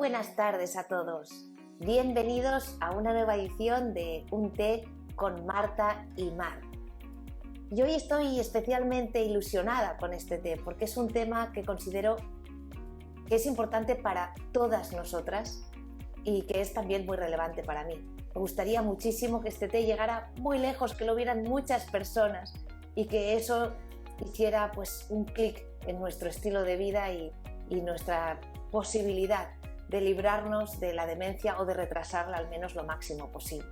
buenas tardes a todos. Bienvenidos a una nueva edición de Un té con Marta y Mar. Y hoy estoy especialmente ilusionada con este té porque es un tema que considero que es importante para todas nosotras y que es también muy relevante para mí. Me gustaría muchísimo que este té llegara muy lejos, que lo vieran muchas personas y que eso hiciera pues un clic en nuestro estilo de vida y nuestra posibilidad de librarnos de la demencia o de retrasarla al menos lo máximo posible.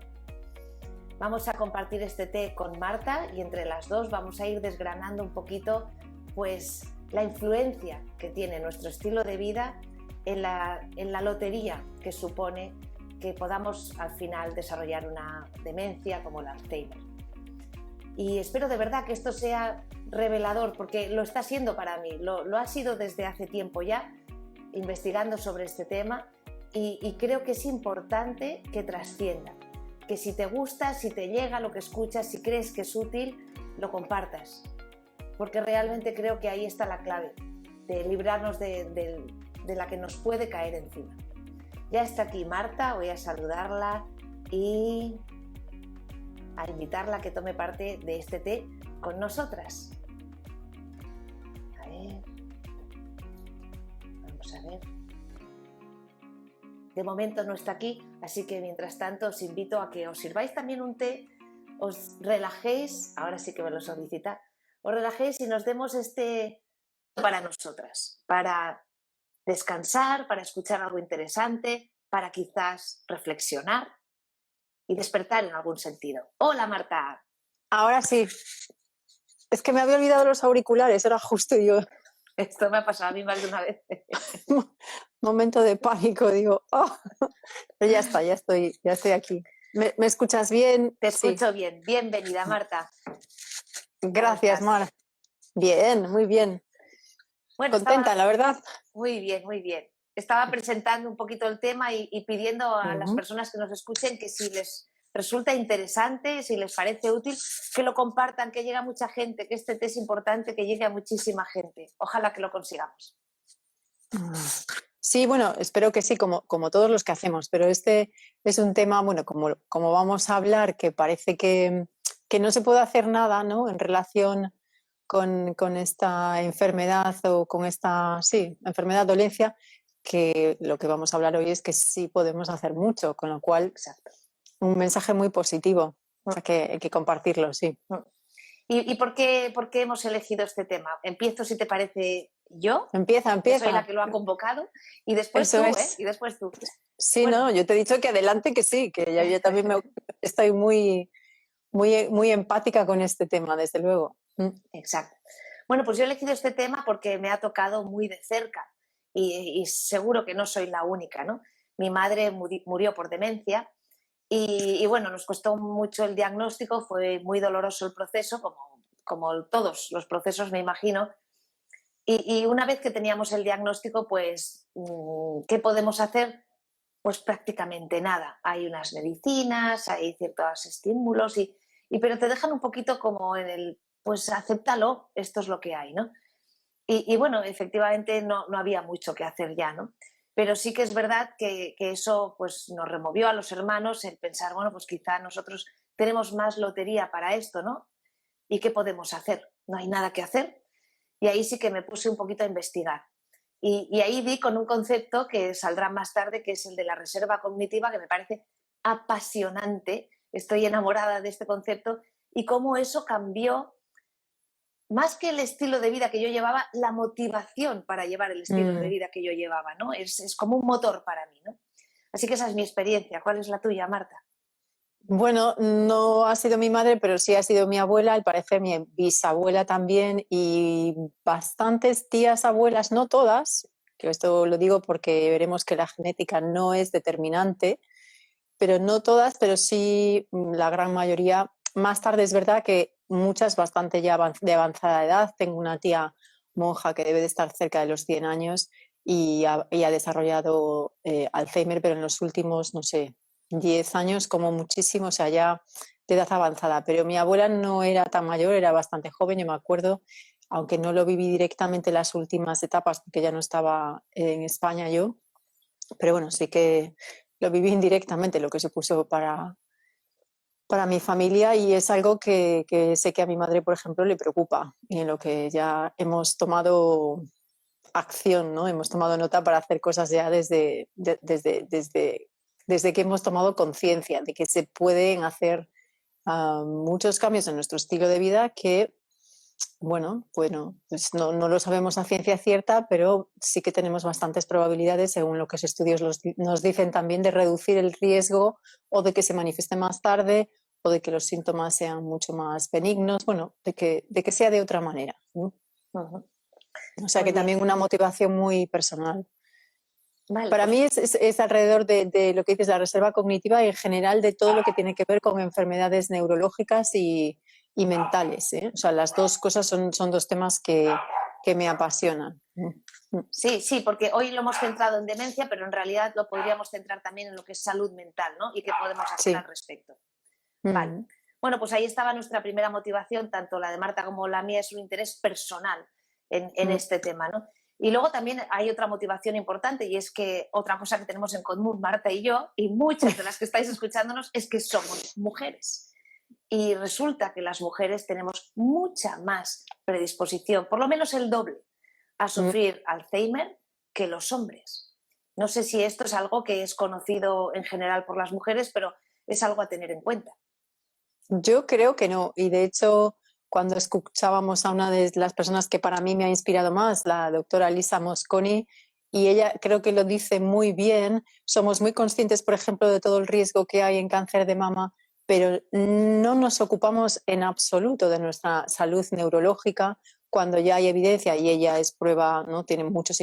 Vamos a compartir este té con Marta y entre las dos vamos a ir desgranando un poquito pues la influencia que tiene nuestro estilo de vida en la lotería que supone que podamos al final desarrollar una demencia como el Alzheimer. Y espero de verdad que esto sea revelador porque lo está siendo para mí, lo ha sido desde hace tiempo ya, investigando sobre este tema y creo que es importante que trascienda, que si te gusta, si te llega lo que escuchas, si crees que es útil, lo compartas, porque realmente creo que ahí está la clave de librarnos de la que nos puede caer encima. Ya está aquí Marta, voy a saludarla y a invitarla a que tome parte de este té con nosotras. A ver. Vamos a ver. De momento no está aquí, así que mientras tanto os invito a que os sirváis también un té, os relajéis, ahora sí que me lo solicita, os relajéis y nos demos este para nosotras, para descansar, para escuchar algo interesante, para quizás reflexionar y despertar en algún sentido. Hola Marta. Ahora sí. Es que me había olvidado los auriculares, era justo yo. Esto me ha pasado a mí más de una vez. Momento de pánico, digo, oh. Pero ya está, ya estoy aquí. ¿Me escuchas bien? Te escucho Sí. bien. Bienvenida, Marta. Gracias, Mar. Bien, muy bien. Bueno, contenta, la verdad. Muy bien, muy bien. Estaba presentando un poquito el tema y pidiendo a las personas que nos escuchen que si les resulta interesante, si les parece útil, que lo compartan, que llegue a mucha gente, que este té es importante, que llegue a muchísima gente. Ojalá que lo consigamos. Sí, bueno, espero que sí, como todos los que hacemos, pero este es un tema, bueno, como vamos a hablar, que parece que no se puede hacer nada, ¿no?, en relación con esta enfermedad o con esta, enfermedad, dolencia, que lo que vamos a hablar hoy es que sí podemos hacer mucho, con lo cual, exacto, un mensaje muy positivo, hay que compartirlo, sí. ¿Y por qué hemos elegido este tema? Empiezo, si te parece, yo. Empieza. Que soy la que lo ha convocado. Y después Eso tú, es. Y después tú. Sí, bueno. No, yo te he dicho que adelante, que sí, que yo también estoy muy empática con este tema, desde luego. Exacto. Bueno, pues yo he elegido este tema porque me ha tocado muy de cerca y seguro que no soy la única, ¿no? Mi madre murió por demencia y bueno, nos costó mucho el diagnóstico, fue muy doloroso el proceso, como todos los procesos, me imagino. Y una vez que teníamos el diagnóstico, pues, ¿qué podemos hacer? Pues prácticamente nada. Hay unas medicinas, hay ciertos estímulos, pero te dejan un poquito como en el, pues acéptalo, esto es lo que hay, ¿no? Y bueno, efectivamente no había mucho que hacer ya, ¿no? Pero sí que es verdad que eso pues nos removió a los hermanos el pensar, bueno, pues quizá nosotros tenemos más lotería para esto, ¿no? ¿Y qué podemos hacer? No hay nada que hacer. Y ahí sí que me puse un poquito a investigar. Y ahí di con un concepto que saldrá más tarde, que es el de la reserva cognitiva, que me parece apasionante. Estoy enamorada de este concepto y cómo eso cambió, más que el estilo de vida que yo llevaba, la motivación para llevar el estilo de vida que yo llevaba, ¿no? Es como un motor para mí, ¿no? Así que esa es mi experiencia. ¿Cuál es la tuya, Marta? Bueno, no ha sido mi madre, pero sí ha sido mi abuela, al parecer mi bisabuela también y bastantes tías abuelas, no todas, que esto lo digo porque veremos que la genética no es determinante, pero no todas, pero sí la gran mayoría. Más tarde es verdad que muchas bastante ya de avanzada edad. Tengo una tía monja que debe de estar cerca de los 100 años y ha desarrollado Alzheimer, pero en los últimos, no sé, 10 años como muchísimo, o sea, ya de edad avanzada. Pero mi abuela no era tan mayor, era bastante joven, yo me acuerdo, aunque no lo viví directamente en las últimas etapas porque ya no estaba en España yo. Pero bueno, sí que lo viví indirectamente, lo que supuso para mi familia, y es algo que sé que a mi madre, por ejemplo, le preocupa y en lo que ya hemos tomado acción, ¿no? Hemos tomado nota para hacer cosas ya desde que hemos tomado conciencia de que se pueden hacer muchos cambios en nuestro estilo de vida que, bueno, pues no lo sabemos a ciencia cierta, pero sí que tenemos bastantes probabilidades, según lo que los estudios nos dicen también, de reducir el riesgo o de que se manifieste más tarde o de que los síntomas sean mucho más benignos, bueno, de que sea de otra manera, ¿no? Ujú. O sea Muy que bien. también una motivación muy personal. Vale, Para pues mí es alrededor de lo que dices, la reserva cognitiva y en general de todo lo que tiene que ver con enfermedades neurológicas y mentales, ¿eh? O sea, las dos cosas son dos temas que me apasionan. sí, sí, porque hoy lo hemos centrado en demencia, pero en realidad lo podríamos centrar también en lo que es salud mental, ¿no? Y qué podemos hacer al Sí. respecto. Vale. Mm. Bueno, pues ahí estaba nuestra primera motivación, tanto la de Marta como la mía, es un interés personal en Mm. este tema, ¿no? Y luego también hay otra motivación importante y es que otra cosa que tenemos en común, Marta y yo, y muchas de las que estáis escuchándonos, es que somos mujeres. Y resulta que las mujeres tenemos mucha más predisposición, por lo menos el doble, a Mm. sufrir Alzheimer que los hombres. No sé si esto es algo que es conocido en general por las mujeres, pero es algo a tener en cuenta. Yo creo que no. Y de hecho, cuando escuchábamos a una de las personas que para mí me ha inspirado más, la doctora Lisa Mosconi, y ella creo que lo dice muy bien, somos muy conscientes, por ejemplo, de todo el riesgo que hay en cáncer de mama, pero no nos ocupamos en absoluto de nuestra salud neurológica cuando ya hay evidencia, y ella es prueba, ¿no? Tiene muchos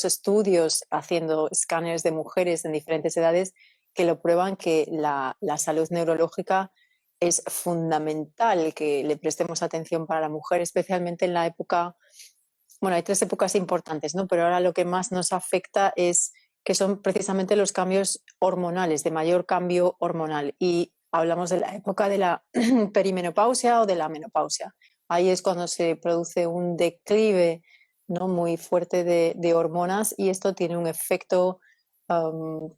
estudios haciendo escáneres de mujeres en diferentes edades que lo prueban, que la salud neurológica es fundamental que le prestemos atención para la mujer, especialmente en la época, bueno, hay tres épocas importantes, ¿no? Pero ahora lo que más nos afecta es que son precisamente los cambios hormonales, de mayor cambio hormonal. Y hablamos de la época de la perimenopausia o de la menopausia. Ahí es cuando se produce un declive, ¿no? Muy fuerte de hormonas, y esto tiene un efecto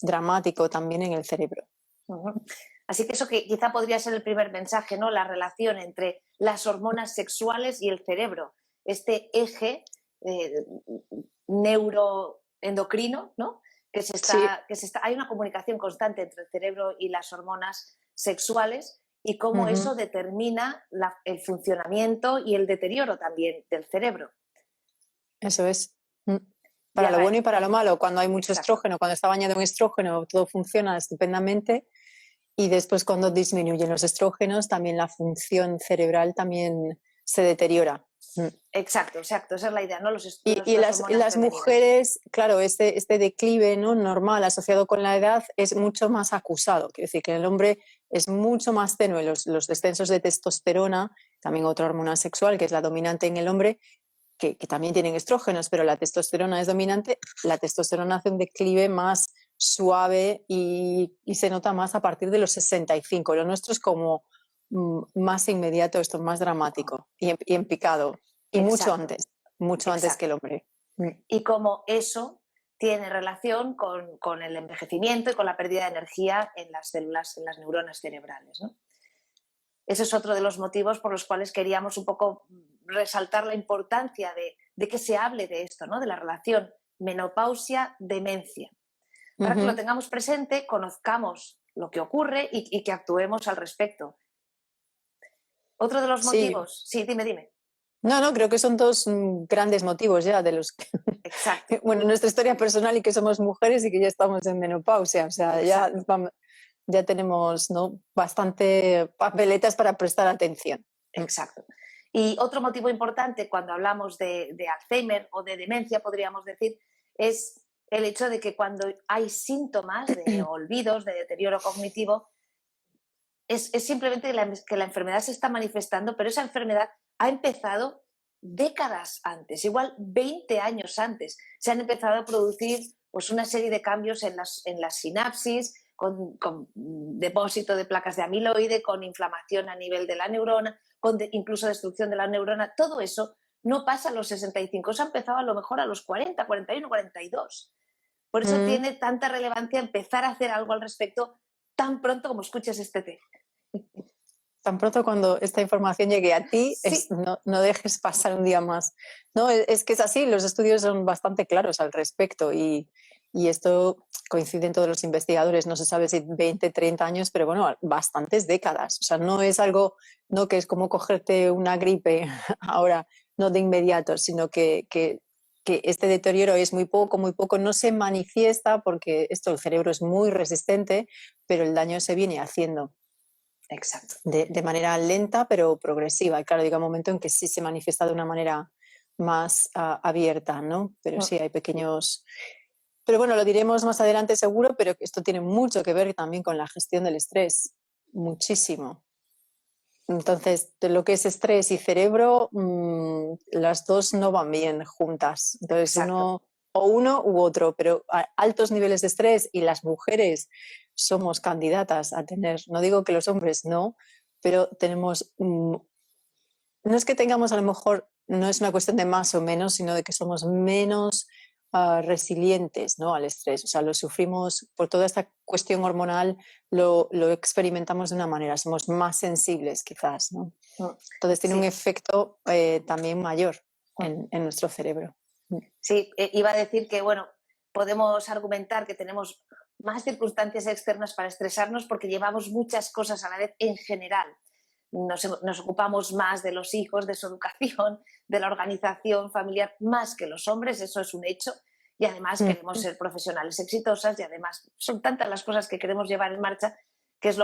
dramático también en el cerebro. Uh-huh. Así que eso que quizá podría ser el primer mensaje, ¿no? La relación entre las hormonas sexuales y el cerebro. Este eje neuroendocrino, ¿no? Sí. Hay una comunicación constante entre el cerebro y las hormonas sexuales y cómo Ujú. eso determina el funcionamiento y el deterioro también del cerebro. Eso es. Mm. Y Para a lo ra- bueno y para lo malo. Cuando hay mucho Exacto. estrógeno, cuando está bañado en estrógeno, todo funciona estupendamente. Y después, cuando disminuyen los estrógenos, también la función cerebral también se deteriora. Mm. Exacto, exacto, esa es la idea, ¿no? Y Las hormonas las femeninas. mujeres, claro, este declive, ¿no? Normal asociado con la edad es mucho más acusado. Quiere decir que en el hombre es mucho más tenue los descensos de testosterona, también otra hormona sexual que es la dominante en el hombre, que también tienen estrógenos, pero la testosterona es dominante. La testosterona hace un declive más suave y se nota más a partir de los 65. Lo nuestro es como más inmediato, esto más dramático y en picado. Y Exacto, mucho antes que exacto. el hombre. Mm. Y cómo eso tiene relación con el envejecimiento y con la pérdida de energía en las células, en las neuronas cerebrales, ¿no? Ese es otro de los motivos por los cuales queríamos un poco resaltar la importancia de que se hable de esto, ¿no? De la relación menopausia-demencia. Para que lo Ujú. tengamos presente, conozcamos lo que ocurre y que actuemos al respecto. Otro de los Sí, motivos, sí, dime. no, creo que son dos grandes motivos ya de los que, Exacto, bueno, nuestra historia personal y que somos mujeres y que ya estamos en menopausia, o sea, exacto. ya tenemos, ¿no? Bastante papeletas para prestar atención. Mm. Exacto. Y otro motivo importante cuando hablamos de Alzheimer o de demencia, podríamos decir, es el hecho de que cuando hay síntomas de olvidos, de deterioro cognitivo, es simplemente que la enfermedad se está manifestando, pero esa enfermedad ha empezado décadas antes, igual 20 años antes. Se han empezado a producir pues, una serie de cambios en las sinapsis, con depósito de placas de amiloide, con inflamación a nivel de la neurona, con incluso destrucción de la neurona. Todo eso no pasa a los 65, eso ha empezado a lo mejor a los 40, 41, 42. Por eso tiene tanta relevancia empezar a hacer algo al respecto tan pronto como escuches este té. Tan pronto cuando esta información llegue a ti, Sí. no dejes pasar un día más. No, es que es así, los estudios son bastante claros al respecto y esto coincide en todos los investigadores, no se sabe si 20, 30 años, pero bueno, bastantes décadas. O sea, no es algo, no que es como cogerte una gripe ahora, no de inmediato, sino que este deterioro es muy poco, no se manifiesta porque el cerebro es muy resistente, pero el daño se viene haciendo. Exacto. De manera lenta pero progresiva. Y claro, llega un momento en que sí se manifiesta de una manera más abierta, ¿no? Pero sí hay pequeños... Pero bueno, lo diremos más adelante seguro, pero esto tiene mucho que ver también con la gestión del estrés, muchísimo. Entonces, de lo que es estrés y cerebro, las dos no van bien juntas. Entonces, Exacto. uno u otro, pero a altos niveles de estrés y las mujeres somos candidatas a tener, no digo que los hombres no, pero tenemos, no es que tengamos a lo mejor, no es una cuestión de más o menos, sino de que somos menos resilientes, ¿no?, al estrés. O sea, lo sufrimos por toda esta cuestión hormonal, lo experimentamos de una manera, somos más sensibles quizás, ¿no? Entonces tiene un efecto también mayor en nuestro cerebro. Sí, iba a decir que, bueno, podemos argumentar que tenemos más circunstancias externas para estresarnos porque llevamos muchas cosas a la vez en general. Nos ocupamos más de los hijos, de su educación, de la organización familiar, más que los hombres, eso es un hecho. Y además queremos ser profesionales exitosas y además son tantas las cosas que queremos llevar en marcha que es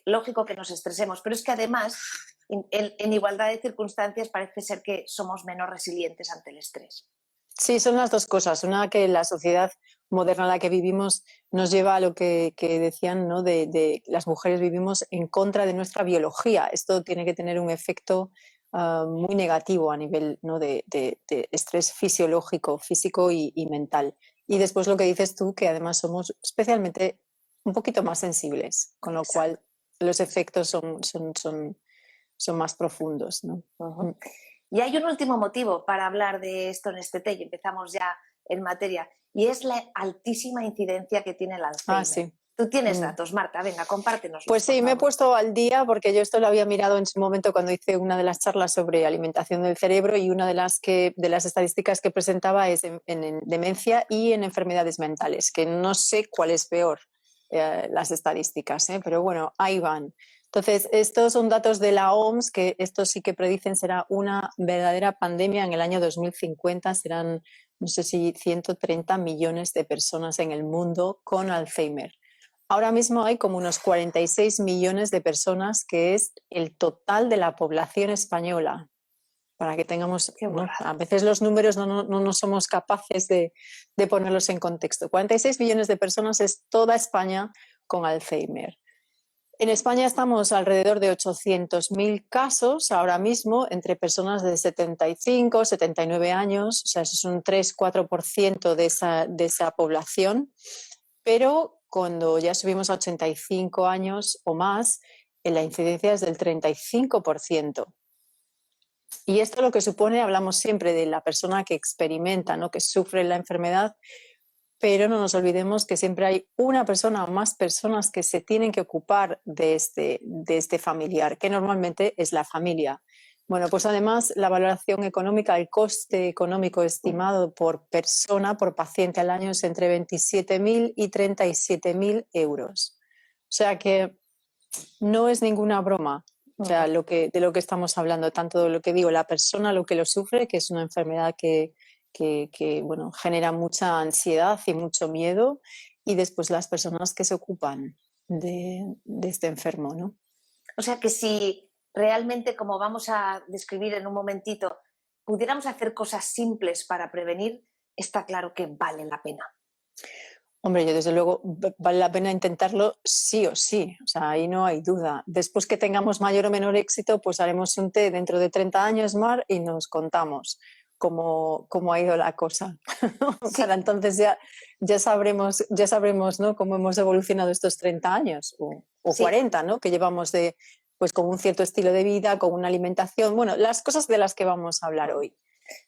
lógico que nos estresemos. Pero es que además, en igualdad de circunstancias, parece ser que somos menos resilientes ante el estrés. Sí, son las dos cosas. Una, que la sociedad moderna en la que vivimos nos lleva a lo que decían, ¿no?, de las mujeres vivimos en contra de nuestra biología. Esto tiene que tener un efecto muy negativo a nivel, ¿no?, de estrés fisiológico, físico y mental. Y después lo que dices tú, que además somos especialmente un poquito más sensibles, con lo cual los efectos son más profundos, ¿no? Y hay un último motivo para hablar de esto en este té, y empezamos ya en materia, y es la altísima incidencia que tiene el Alzheimer. Sí. Tú tienes datos, Marta, venga, compártenos. Pues sí, me he puesto al día porque yo esto lo había mirado en su momento cuando hice una de las charlas sobre alimentación del cerebro, y una de las estadísticas que presentaba es en demencia y en enfermedades mentales, que no sé cuál es peor, las estadísticas, pero bueno, ahí van. Entonces, estos son datos de la OMS, que estos sí que predicen será una verdadera pandemia en el año 2050, serán, no sé si 130 millones de personas en el mundo con Alzheimer. Ahora mismo hay como unos 46 millones de personas, que es el total de la población española. Para que tengamos, ¿no?, a veces los números no somos capaces de ponerlos en contexto. 46 millones de personas es toda España con Alzheimer. En España estamos alrededor de 800.000 casos ahora mismo entre personas de 75, 79 años, o sea, eso es un 3-4% de esa población, pero cuando ya subimos a 85 años o más, la incidencia es del 35%. Y esto lo que supone, hablamos siempre de la persona que experimenta, ¿no?, que sufre la enfermedad, pero no nos olvidemos que siempre hay una persona o más personas que se tienen que ocupar de este familiar, que normalmente es la familia. Bueno, pues además la valoración económica, el coste económico estimado por persona, por paciente al año, es entre 27.000 y 37.000 euros. O sea que no es ninguna broma. O sea, de lo que estamos hablando, tanto de lo que digo, la persona lo que lo sufre, que es una enfermedad que bueno, genera mucha ansiedad y mucho miedo, y después las personas que se ocupan de este enfermo, ¿no? O sea que si realmente, como vamos a describir en un momentito, pudiéramos hacer cosas simples para prevenir, está claro que vale la pena. Hombre, yo desde luego vale la pena intentarlo sí o sí, o sea, ahí no hay duda. Después que tengamos mayor o menor éxito, pues haremos un té dentro de 30 años, Mar, y nos contamos cómo ha ido la cosa. Sí. Para entonces ya sabremos, ¿no?, cómo hemos evolucionado estos 30 años o Sí. 40, ¿no?, que llevamos pues con un cierto estilo de vida, con una alimentación, bueno, las cosas de las que vamos a hablar hoy.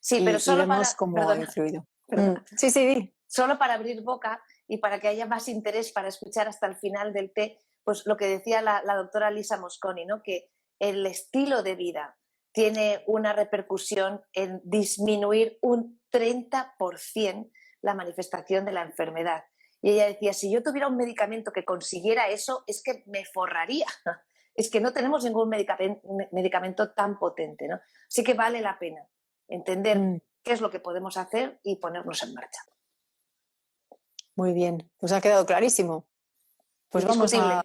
Sí, pero Y solo vemos cómo ha influido. Perdona. Sí, di. solo para abrir boca y para que haya más interés para escuchar hasta el final del té, pues lo que decía la doctora Lisa Mosconi, ¿no? Que el estilo de vida tiene una repercusión en disminuir un 30% la manifestación de la enfermedad. Y ella decía, si yo tuviera un medicamento que consiguiera eso, es que me forraría. Es que no tenemos ningún medicamento tan potente, ¿no? Así que vale la pena entender qué es lo que podemos hacer y ponernos en marcha. Muy bien, pues ha quedado clarísimo. Pues vamos a...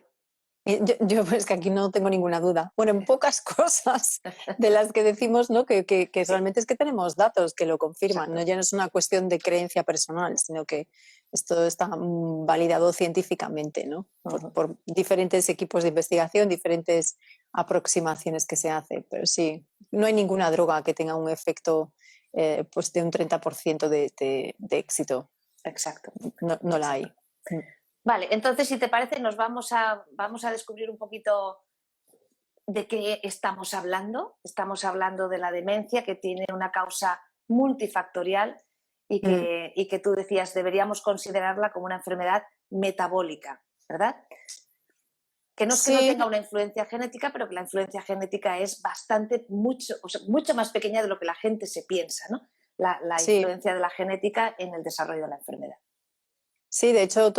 Yo pues que aquí no tengo ninguna duda. Bueno, en pocas cosas de las que decimos, ¿no? Que realmente es que tenemos datos que lo confirman, ¿no? Ya no es una cuestión de creencia personal, sino que esto está validado científicamente, ¿no? Por diferentes equipos de investigación, diferentes aproximaciones que se hacen. Pero sí, no hay ninguna droga que tenga un efecto pues de un 30% de éxito. Exacto. No la hay. Vale, entonces si te parece vamos a descubrir un poquito de qué estamos hablando. Estamos hablando de la demencia, que tiene una causa multifactorial y que tú decías deberíamos considerarla como una enfermedad metabólica, ¿verdad? Que no es que no tenga una influencia genética, pero que la influencia genética es mucho más pequeña de lo que la gente se piensa, ¿no? La influencia de la genética en el desarrollo de la enfermedad. Sí, de hecho,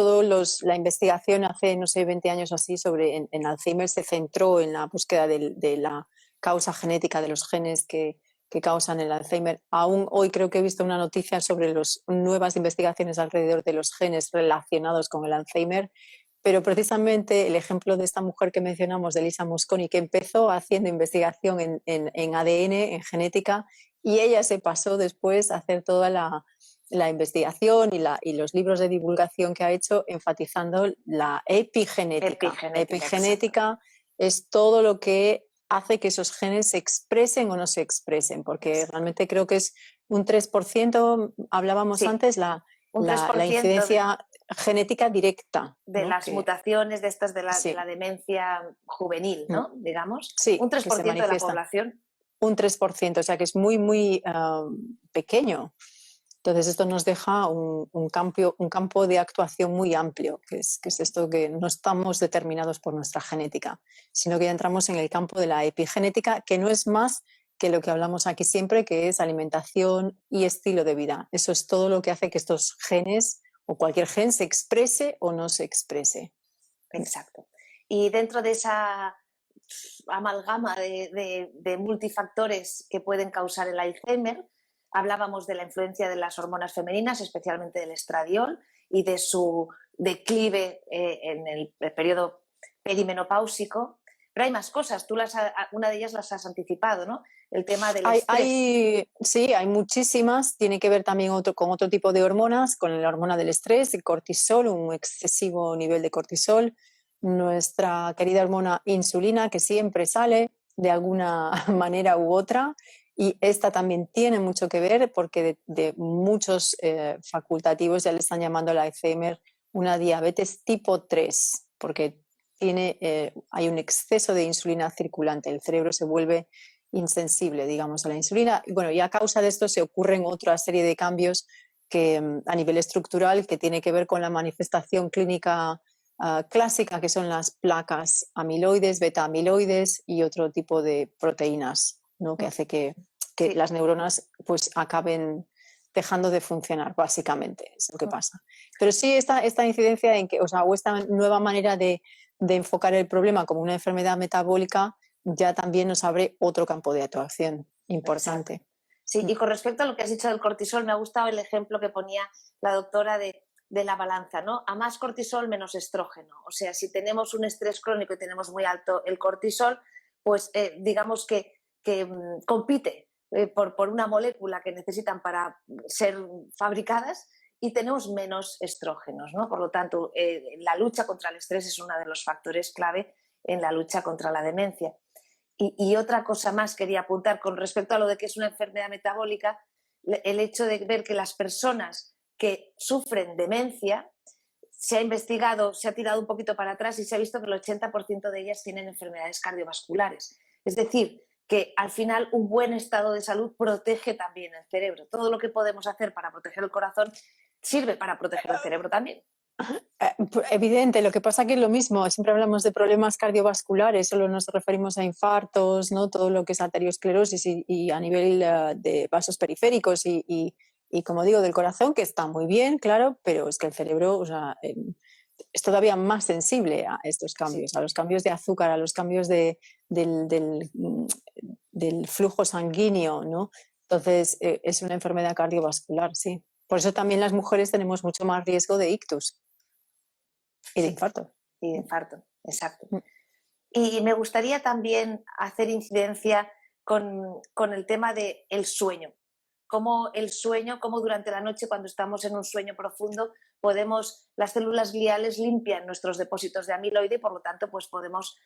la investigación hace, no sé, 20 años así en Alzheimer se centró en la búsqueda de la causa genética de los genes que causan el Alzheimer. Aún hoy creo que he visto una noticia sobre las nuevas investigaciones alrededor de los genes relacionados con el Alzheimer, pero precisamente el ejemplo de esta mujer que mencionamos, de Lisa Mosconi, que empezó haciendo investigación en ADN, en genética, y ella se pasó después a hacer toda la investigación y los libros de divulgación que ha hecho enfatizando la epigenética. La epigenética es todo lo que hace que esos genes se expresen o no se expresen, porque realmente creo que es un 3%, hablábamos antes, la incidencia genética directa. De las mutaciones de estas de la demencia juvenil, ¿no? Digamos. Sí, un 3% de la población. Un 3%, o sea que es muy, muy pequeño. Entonces esto nos deja un campo de actuación muy amplio, que es esto que no estamos determinados por nuestra genética, sino que ya entramos en el campo de la epigenética, que no es más que lo que hablamos aquí siempre, que es alimentación y estilo de vida. Eso es todo lo que hace que estos genes o cualquier gen se exprese o no se exprese. Exacto. Y dentro de esa amalgama de multifactores que pueden causar el Alzheimer, hablábamos de la influencia de las hormonas femeninas, especialmente del estradiol, y de su declive en el periodo perimenopáusico. Pero hay más cosas, una de ellas las has anticipado, ¿no? El tema del estrés. Sí, hay muchísimas. Tiene que ver también con otro tipo de hormonas, con la hormona del estrés, el cortisol, un excesivo nivel de cortisol. Nuestra querida hormona insulina, que siempre sale de alguna manera u otra. Y esta también tiene mucho que ver porque de muchos facultativos ya le están llamando al Alzheimer una diabetes tipo 3, porque hay un exceso de insulina circulante. El cerebro se vuelve insensible, digamos, a la insulina. Bueno, y a causa de esto se ocurren otra serie de cambios que a nivel estructural que tiene que ver con la manifestación clínica clásica, que son las placas amiloides, beta amiloides y otro tipo de proteínas, ¿no? Que hace que las neuronas pues acaben dejando de funcionar, básicamente, es lo que pasa. Pero sí esta incidencia o esta nueva manera de enfocar el problema como una enfermedad metabólica ya también nos abre otro campo de actuación importante. Exacto. Sí, y con respecto a lo que has dicho del cortisol, me ha gustado el ejemplo que ponía la doctora de la balanza, ¿no? A más cortisol, menos estrógeno. O sea, si tenemos un estrés crónico y tenemos muy alto el cortisol, pues digamos que compite por una molécula que necesitan para ser fabricadas y tenemos menos estrógenos, ¿no? Por lo tanto, la lucha contra el estrés es uno de los factores clave en la lucha contra la demencia. Y otra cosa más quería apuntar con respecto a lo de que es una enfermedad metabólica, el hecho de ver que las personas que sufren demencia, se ha investigado, se ha tirado un poquito para atrás y se ha visto que el 80% de ellas tienen enfermedades cardiovasculares. Es decir, que al final un buen estado de salud protege también el cerebro. Todo lo que podemos hacer para proteger el corazón sirve para proteger el cerebro también. Evidente, lo que pasa que es lo mismo, siempre hablamos de problemas cardiovasculares, solo nos referimos a infartos, ¿no? Todo lo que es arteriosclerosis y a nivel de vasos periféricos y como digo, del corazón, que está muy bien, claro, pero es que el cerebro, o sea, es todavía más sensible a estos cambios, Sí. a los cambios de azúcar, a los cambios del flujo sanguíneo, ¿no? Entonces, es una enfermedad cardiovascular, sí. Por eso también las mujeres tenemos mucho más riesgo de ictus y de Sí, infarto. y de infarto, exacto. Mm. Y me gustaría también hacer incidencia con el tema del sueño. Cómo el sueño, cómo durante la noche, cuando estamos en un sueño profundo, las células gliales limpian nuestros depósitos de amiloide y por lo tanto pues podemos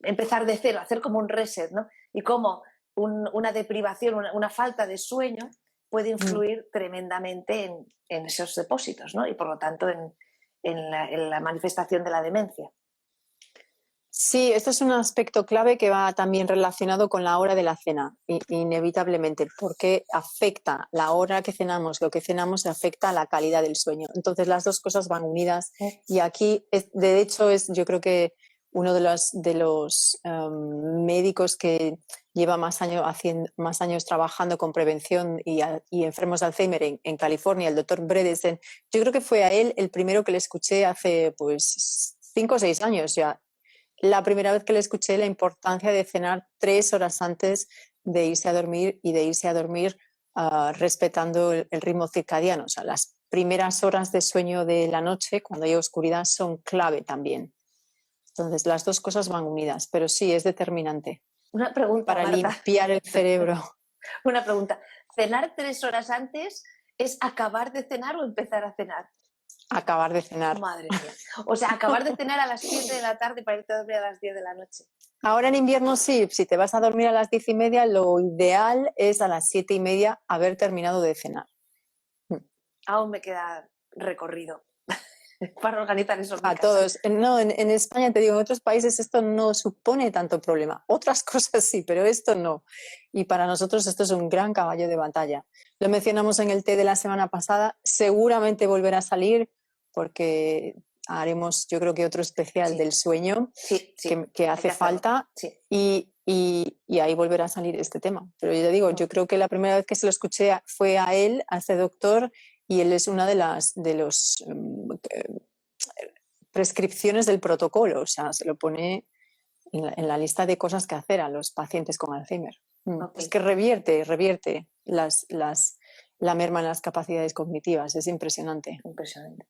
empezar de cero, hacer como un reset, ¿no? Y cómo una deprivación, una falta de sueño puede influir tremendamente en esos depósitos, ¿no? Y por lo tanto en la manifestación de la demencia. Sí, esto es un aspecto clave que va también relacionado con la hora de la cena, inevitablemente, porque afecta la hora que cenamos, lo que cenamos afecta a la calidad del sueño. Entonces las dos cosas van unidas y aquí, de hecho, es yo creo que uno de los médicos que lleva más años trabajando con prevención y enfermos de Alzheimer en California, el doctor Bredesen, yo creo que fue a él el primero que le escuché hace pues 5 o 6 años ya. La primera vez que le escuché la importancia de cenar 3 horas antes de irse a dormir y de irse a dormir respetando el ritmo circadiano. O sea, las primeras horas de sueño de la noche, cuando hay oscuridad, son clave también. Entonces, las dos cosas van unidas, pero sí, es determinante Una pregunta, para Marta. limpiar el cerebro. Una pregunta. ¿Cenar 3 horas antes es acabar de cenar o empezar a cenar? Acabar de cenar. Madre mía. O sea, acabar de cenar a las 7 de la tarde para irte a dormir a las 10 de la noche. Ahora en invierno sí, si te vas a dormir a las 10:30, lo ideal es a las 7:30 haber terminado de cenar. Aún me queda recorrido para organizar eso en mi A casa. todos. No, en España, te digo, en otros países esto no supone tanto problema. Otras cosas sí, pero esto no. Y para nosotros esto es un gran caballo de batalla. Lo mencionamos en el té de la semana pasada. Seguramente volverá a salir porque haremos, yo creo que otro especial del sueño que hace falta y ahí volverá a salir este tema. Pero yo te digo, yo creo que la primera vez que se lo escuché fue a él, a este doctor, y él es una de los prescripciones del protocolo, o sea, se lo pone en la lista de cosas que hacer a los pacientes con Alzheimer. Es que revierte la merma en las capacidades cognitivas, es impresionante. Impresionante.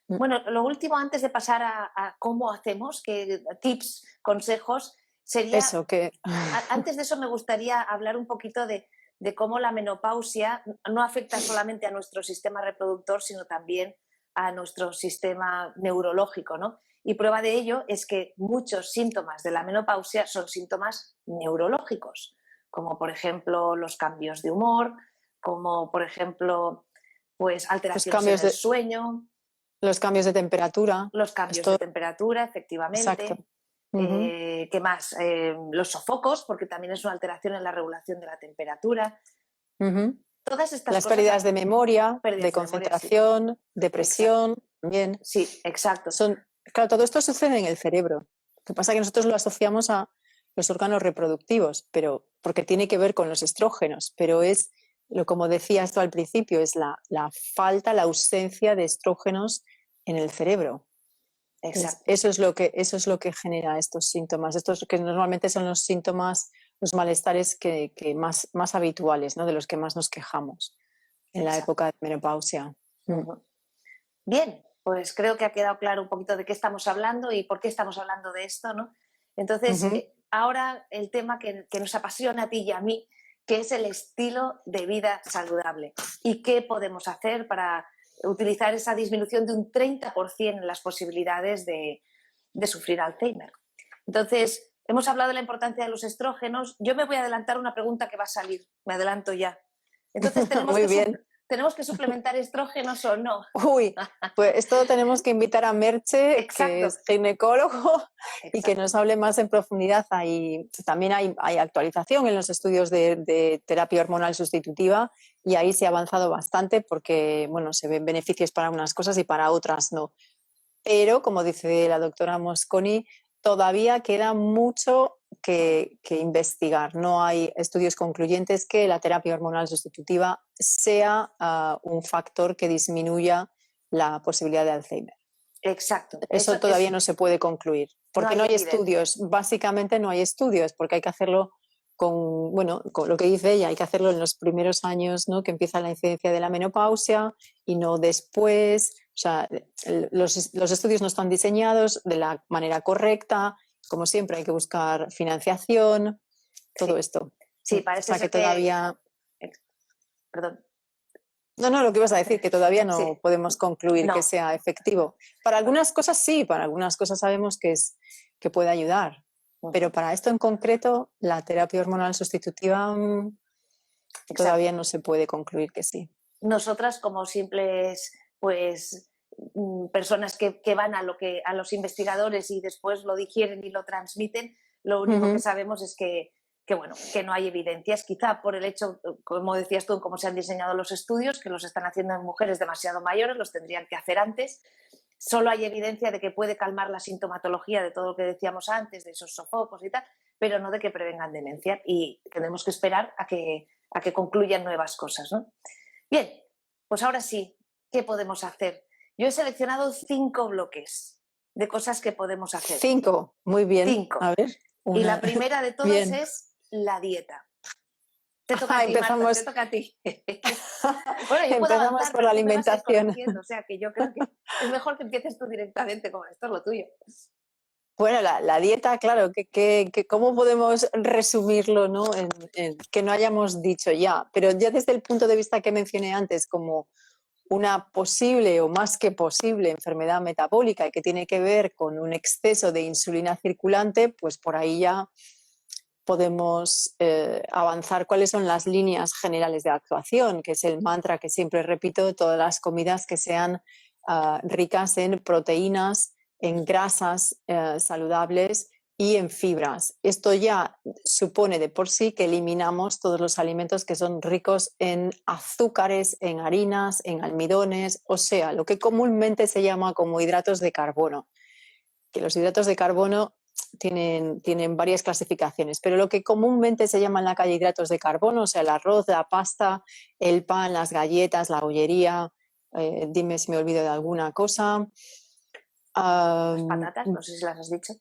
Bueno, lo último antes de pasar a cómo hacemos, que tips, consejos, sería... Eso, que... Antes de eso me gustaría hablar un poquito de cómo la menopausia no afecta solamente a nuestro sistema reproductor, sino también a nuestro sistema neurológico, ¿no? Y prueba de ello es que muchos síntomas de la menopausia son síntomas neurológicos, como por ejemplo los cambios de humor, como por ejemplo pues alteraciones en el sueño. Los cambios de temperatura. Los cambios de temperatura, efectivamente. Exacto. ¿Qué más? Los sofocos, porque también es una alteración en la regulación de la temperatura. Todas estas Las cosas, pérdidas de memoria, de concentración, memoria, sí. depresión, también. Sí, exacto. Claro, todo esto sucede en el cerebro. Lo que pasa es que nosotros lo asociamos a los órganos reproductivos, pero porque tiene que ver con los estrógenos, pero es, como decía esto al principio, es la falta, la ausencia de estrógenos en el cerebro. Exacto. Eso es lo que genera estos síntomas, estos que normalmente son los síntomas, los malestares que más habituales, ¿no? De los que más nos quejamos en la época de menopausia. Bien, pues creo que ha quedado claro un poquito de qué estamos hablando y por qué estamos hablando de esto, ¿no? Entonces, ahora el tema que nos apasiona a ti y a mí, que es el estilo de vida saludable y qué podemos hacer para utilizar esa disminución de un 30% en las posibilidades de sufrir Alzheimer. Entonces, hemos hablado de la importancia de los estrógenos. Yo me voy a adelantar una pregunta que va a salir, me adelanto ya. Entonces, ¿Tenemos que suplementar estrógenos o no? Uy, pues esto tenemos que invitar a Merche, que es ginecólogo, y que nos hable más en profundidad. También hay actualización en los estudios de terapia hormonal sustitutiva y ahí se ha avanzado bastante porque, bueno, se ven beneficios para unas cosas y para otras no. Pero, como dice la doctora Mosconi, todavía queda mucho que investigar. No hay estudios concluyentes que la terapia hormonal sustitutiva sea un factor que disminuya la posibilidad de Alzheimer. Exacto. Eso todavía no se puede concluir, porque no hay estudios. Básicamente no hay estudios, porque hay que hacerlo con lo que dice ella, hay que hacerlo en los primeros años, ¿no? Que empieza la incidencia de la menopausia y no después. O sea, los estudios no están diseñados de la manera correcta. Como siempre, hay que buscar financiación, todo esto. Sí, parece que todavía... Perdón. No, lo que ibas a decir, que todavía no podemos concluir que sea efectivo. Para algunas cosas sí, para algunas cosas sabemos que puede ayudar. Pero para esto en concreto, la terapia hormonal sustitutiva todavía no se puede concluir que sí. Nosotras, como simples personas que van a los investigadores y después lo digieren y lo transmiten, lo único que sabemos es que no hay evidencias, quizá por el hecho, como decías tú, cómo se han diseñado los estudios, que los están haciendo en mujeres demasiado mayores, los tendrían que hacer antes. Solo hay evidencia de que puede calmar la sintomatología de todo lo que decíamos antes, de esos sofocos y tal, pero no de que prevengan demencia, y tenemos que esperar a que concluyan nuevas cosas, ¿no? Bien, pues ahora sí, ¿qué podemos hacer? Yo he seleccionado 5 bloques de cosas que podemos hacer. 5, muy bien. 5. A ver, y la primera de todas es la dieta. Te toca a ti, Marta, te toca a ti. Bueno, yo puedo empezamos avanzar, por la alimentación. O sea, que yo creo que es mejor que empieces tú directamente, como esto es lo tuyo. Bueno, la dieta, claro, ¿cómo podemos resumirlo, ¿no? Que no hayamos dicho ya? Pero ya desde el punto de vista que mencioné antes, como una posible o más que posible enfermedad metabólica y que tiene que ver con un exceso de insulina circulante, pues por ahí ya podemos avanzar cuáles son las líneas generales de actuación, que es el mantra que siempre repito: todas las comidas que sean ricas en proteínas, en grasas saludables y en fibras. Esto ya supone de por sí que eliminamos todos los alimentos que son ricos en azúcares, en harinas, en almidones, o sea, lo que comúnmente se llama como hidratos de carbono. Que los hidratos de carbono tienen varias clasificaciones, pero lo que comúnmente se llama en la calle hidratos de carbono, o sea, el arroz, la pasta, el pan, las galletas, la bollería, dime si me olvido de alguna cosa. Las patatas, no sé si las has dicho.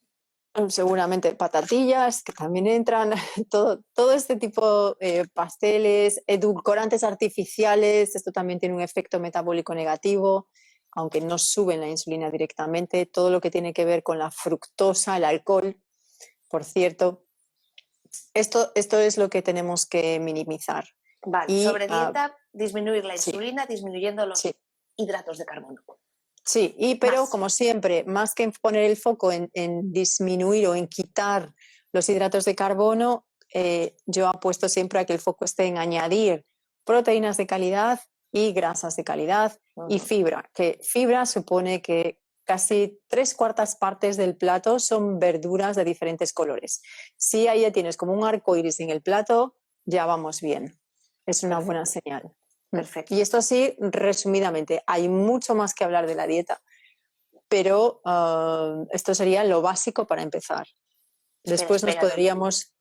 Seguramente patatillas, que también entran, todo este tipo, pasteles, edulcorantes artificiales, esto también tiene un efecto metabólico negativo, aunque no suben la insulina directamente. Todo lo que tiene que ver con la fructosa, el alcohol, por cierto. Esto es lo que tenemos que minimizar. Vale, sobre dieta, disminuir la insulina, disminuyendo los hidratos de carbono. Sí, pero como siempre, más que poner el foco en disminuir o en quitar los hidratos de carbono, yo apuesto siempre a que el foco esté en añadir proteínas de calidad y grasas de calidad y fibra, que fibra supone que casi 3/4 partes del plato son verduras de diferentes colores. Si ahí ya tienes como un arco iris en el plato, ya vamos bien. Es una buena señal. Perfecto. Y esto sí, resumidamente, hay mucho más que hablar de la dieta, pero esto sería lo básico para empezar. Después nos podríamos...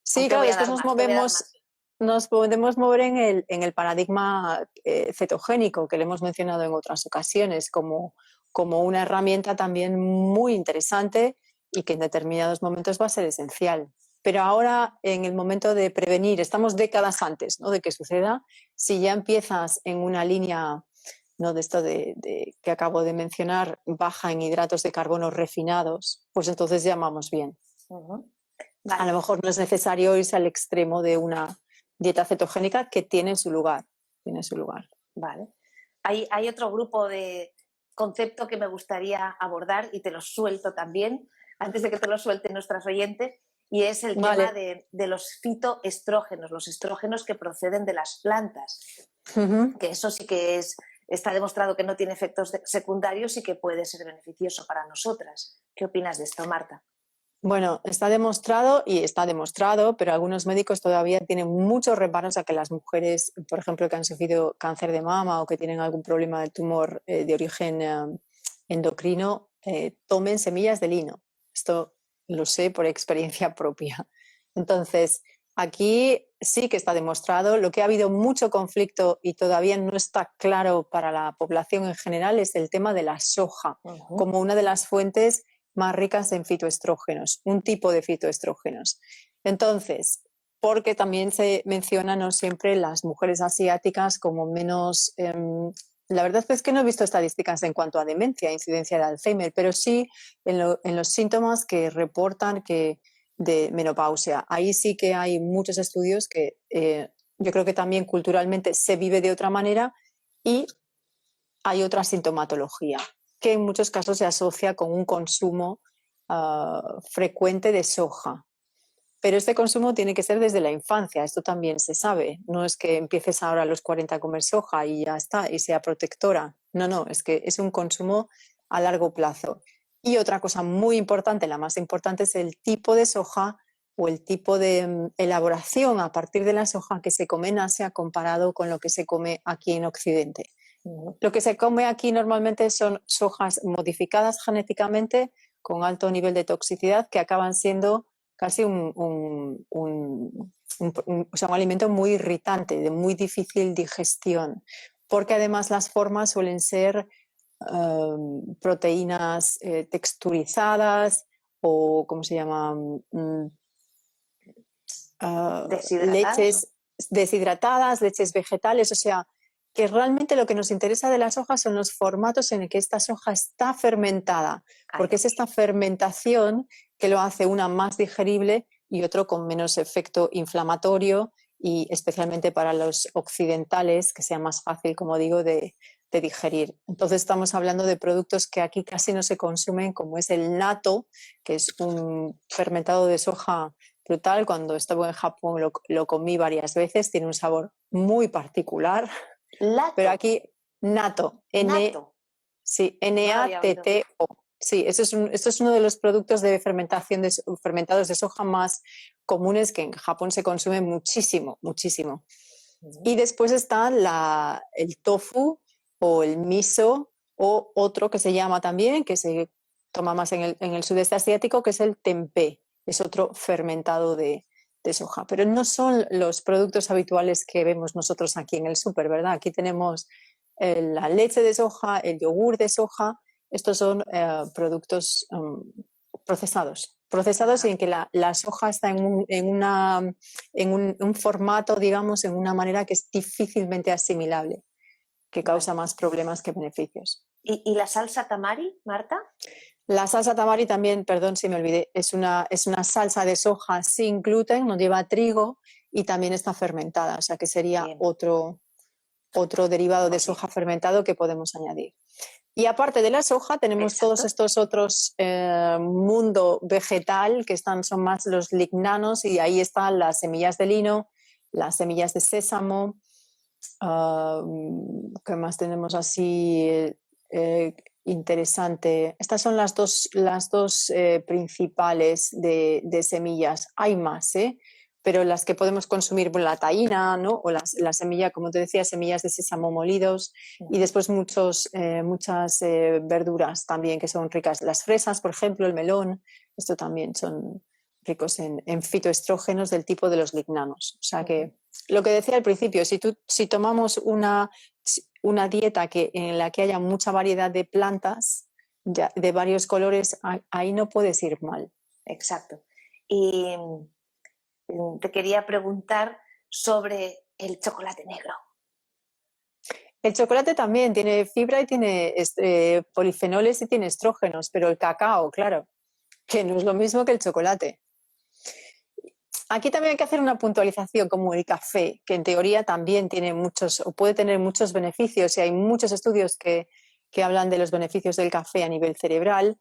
Sí, claro, después nos podemos mover en el paradigma cetogénico, que le hemos mencionado en otras ocasiones, como una herramienta también muy interesante y que en determinados momentos va a ser esencial. Pero ahora, en el momento de prevenir, estamos décadas antes, ¿no?, de que suceda. Si ya empiezas en una línea, ¿no?, de esto que acabo de mencionar, baja en hidratos de carbono refinados, pues entonces ya vamos bien. Vale. A lo mejor no es necesario irse al extremo de una dieta cetogénica, que tiene su lugar. Vale. Hay otro grupo de concepto que me gustaría abordar y te lo suelto también, antes de que te lo suelten nuestras oyentes, y es el Vale. tema de los fitoestrógenos, los estrógenos que proceden de las plantas, que eso sí que está demostrado que no tiene efectos secundarios y que puede ser beneficioso para nosotras. ¿Qué opinas de esto, Marta? Bueno, está demostrado, pero algunos médicos todavía tienen muchos reparos a que las mujeres, por ejemplo, que han sufrido cáncer de mama o que tienen algún problema de tumor de origen endocrino, tomen semillas de lino. Esto lo sé por experiencia propia. Entonces, aquí sí que está demostrado. Lo que ha habido mucho conflicto y todavía no está claro para la población en general es el tema de la soja, como una de las fuentes más ricas en fitoestrógenos, un tipo de fitoestrógenos. Entonces, porque también se menciona no siempre las mujeres asiáticas como menos... la verdad es que no he visto estadísticas en cuanto a demencia, incidencia de Alzheimer, pero sí en los síntomas que reportan de menopausia. Ahí sí que hay muchos estudios que yo creo que también culturalmente se vive de otra manera y hay otra sintomatología que en muchos casos se asocia con un consumo frecuente de soja. Pero este consumo tiene que ser desde la infancia, esto también se sabe. No es que empieces ahora a los 40 a comer soja y ya está, y sea protectora. No, es que es un consumo a largo plazo. Y otra cosa muy importante, la más importante, es el tipo de soja o el tipo de elaboración a partir de la soja que se come en Asia comparado con lo que se come aquí en Occidente. Lo que se come aquí normalmente son sojas modificadas genéticamente con alto nivel de toxicidad que acaban siendo casi un alimento muy irritante, de muy difícil digestión, porque además las formas suelen ser proteínas texturizadas o, ¿cómo se llama? Leches deshidratadas, leches vegetales, o sea, que realmente lo que nos interesa de las hojas son los formatos en el que esta soja está fermentada, porque es esta fermentación que lo hace una más digerible y otro con menos efecto inflamatorio y especialmente para los occidentales que sea más fácil, como digo, de digerir. Entonces estamos hablando de productos que aquí casi no se consumen, como es el natto, que es un fermentado de soja brutal. Cuando estuve en Japón lo comí varias veces, tiene un sabor muy particular. ¿Lato? Pero aquí, natto, sí, N-A-T-T-O. Sí, esto es uno de los productos de fermentación fermentados de soja más comunes que en Japón se consume muchísimo, muchísimo. Y después está el tofu o el miso o otro que se llama también, que se toma más en el sudeste asiático, que es el tempeh. Es otro fermentado de soja. Pero no son los productos habituales que vemos nosotros aquí en el súper, ¿verdad? Aquí tenemos la leche de soja, el yogur de soja. Estos son productos procesados y en que la soja está en un formato, digamos, en una manera que es difícilmente asimilable, que causa más problemas que beneficios. ¿Y la salsa tamari, Marta? La salsa tamari también, perdón si me olvidé, es una salsa de soja sin gluten, no lleva trigo y también está fermentada, o sea que sería otro derivado de soja fermentado que podemos añadir. Y aparte de la soja tenemos todos estos otros mundo vegetal que son más los lignanos y ahí están las semillas de lino, las semillas de sésamo, ¿qué más tenemos así interesante? Estas son las dos principales de semillas. Hay más, pero las que podemos consumir, la taína, ¿no? O la semilla, como te decía, semillas de sésamo molidos y después muchas verduras también que son ricas. Las fresas, por ejemplo, el melón, esto también son ricos en fitoestrógenos del tipo de los lignanos. O sea que lo que decía al principio, si tomamos una dieta en la que haya mucha variedad de plantas de varios colores, ahí no puedes ir mal. Exacto. Y te quería preguntar sobre el chocolate negro. El chocolate también tiene fibra y tiene polifenoles y tiene estrógenos, pero el cacao, claro, que no es lo mismo que el chocolate. Aquí también hay que hacer una puntualización como el café, que en teoría también tiene puede tener muchos beneficios y hay muchos estudios que hablan de los beneficios del café a nivel cerebral,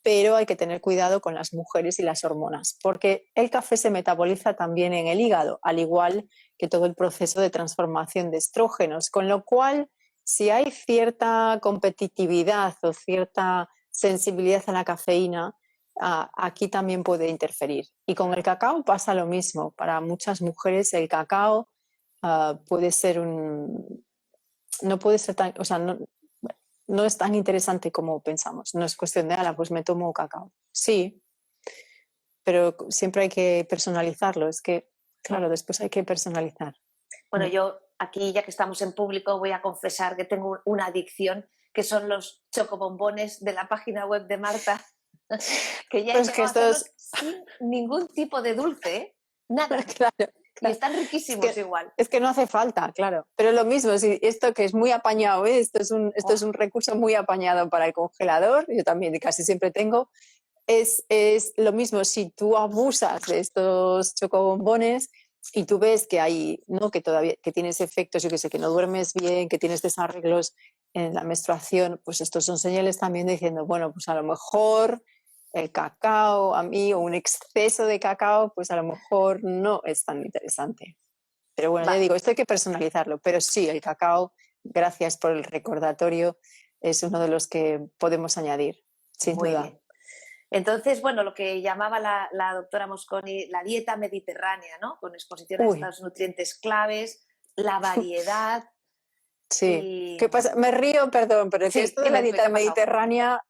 pero hay que tener cuidado con las mujeres y las hormonas, porque el café se metaboliza también en el hígado, al igual que todo el proceso de transformación de estrógenos, con lo cual, si hay cierta competitividad o cierta sensibilidad a la cafeína, aquí también puede interferir. Y con el cacao pasa lo mismo. Para muchas mujeres el cacao puede ser no puede ser tan, o sea, no es tan interesante como pensamos. No es cuestión de, pues me tomo cacao. Sí, pero siempre hay que personalizarlo. Es que, claro, después hay que personalizar. Bueno, yo aquí, ya que estamos en público, voy a confesar que tengo una adicción, que son los chocobombones de la página web de Marta, que ya he Pues llegado que a estos... hacerlos sin ningún tipo de dulce, ¿eh? Nada. Claro. Y están riquísimos igual. Es que no hace falta, claro. Pero lo mismo, si esto que es muy apañado, ¿eh? Esto es un recurso muy apañado para el congelador, yo también casi siempre tengo. Es lo mismo, si tú abusas de estos chocobombones y tú ves que hay, ¿no? Que todavía que tienes efectos, yo que sé, que no duermes bien, que tienes desarreglos en la menstruación, pues estos son señales también diciendo, bueno, pues a lo mejor el cacao a mí o un exceso de cacao, pues a lo mejor no es tan interesante. Pero bueno, ya Va, digo, esto hay que personalizarlo, pero sí, el cacao, gracias por el recordatorio, es uno de los que podemos añadir, sin muy duda. bien. Entonces, bueno, lo que llamaba la doctora Mosconi la dieta mediterránea, ¿no? Con exposición a Uy, estos nutrientes claves, la variedad sí. y... ¿Qué pasa? Me río, perdón, pero que Sí, esto de la dime, dime, ¿qué dieta ha pasado? mediterránea,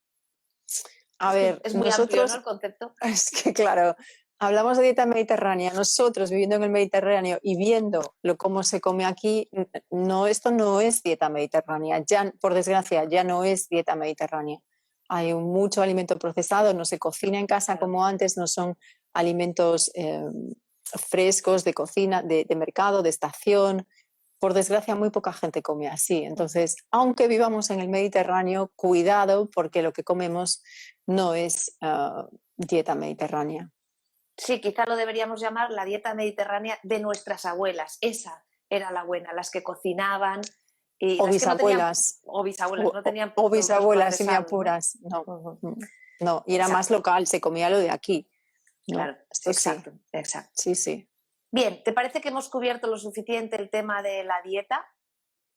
a Es que ver, es muy amplio, ¿no? nosotros, El concepto. es que claro, hablamos de dieta mediterránea, nosotros viviendo en el Mediterráneo y viendo cómo se come aquí, no, esto no es dieta mediterránea, ya, por desgracia, ya no es dieta mediterránea. Hay mucho alimento procesado, no se cocina en casa Claro. como antes, no son alimentos frescos de cocina, de mercado, de estación. Por desgracia, muy poca gente come así. Entonces, aunque vivamos en el Mediterráneo, cuidado porque lo que comemos no es dieta mediterránea. Sí, quizá lo deberíamos llamar la dieta mediterránea de nuestras abuelas. Esa era la buena, las que cocinaban y O las que no tenían, bisabuelas, o bisabuelas, no tenían o productos bisabuelas, si me procesados, ¿no? apuras. No, Ujú. no, y era más Exacto, local, se comía lo de aquí. claro, No, esto sí, exacto, exacto. sí, sí. Bien, ¿te parece que hemos cubierto lo suficiente el tema de la dieta?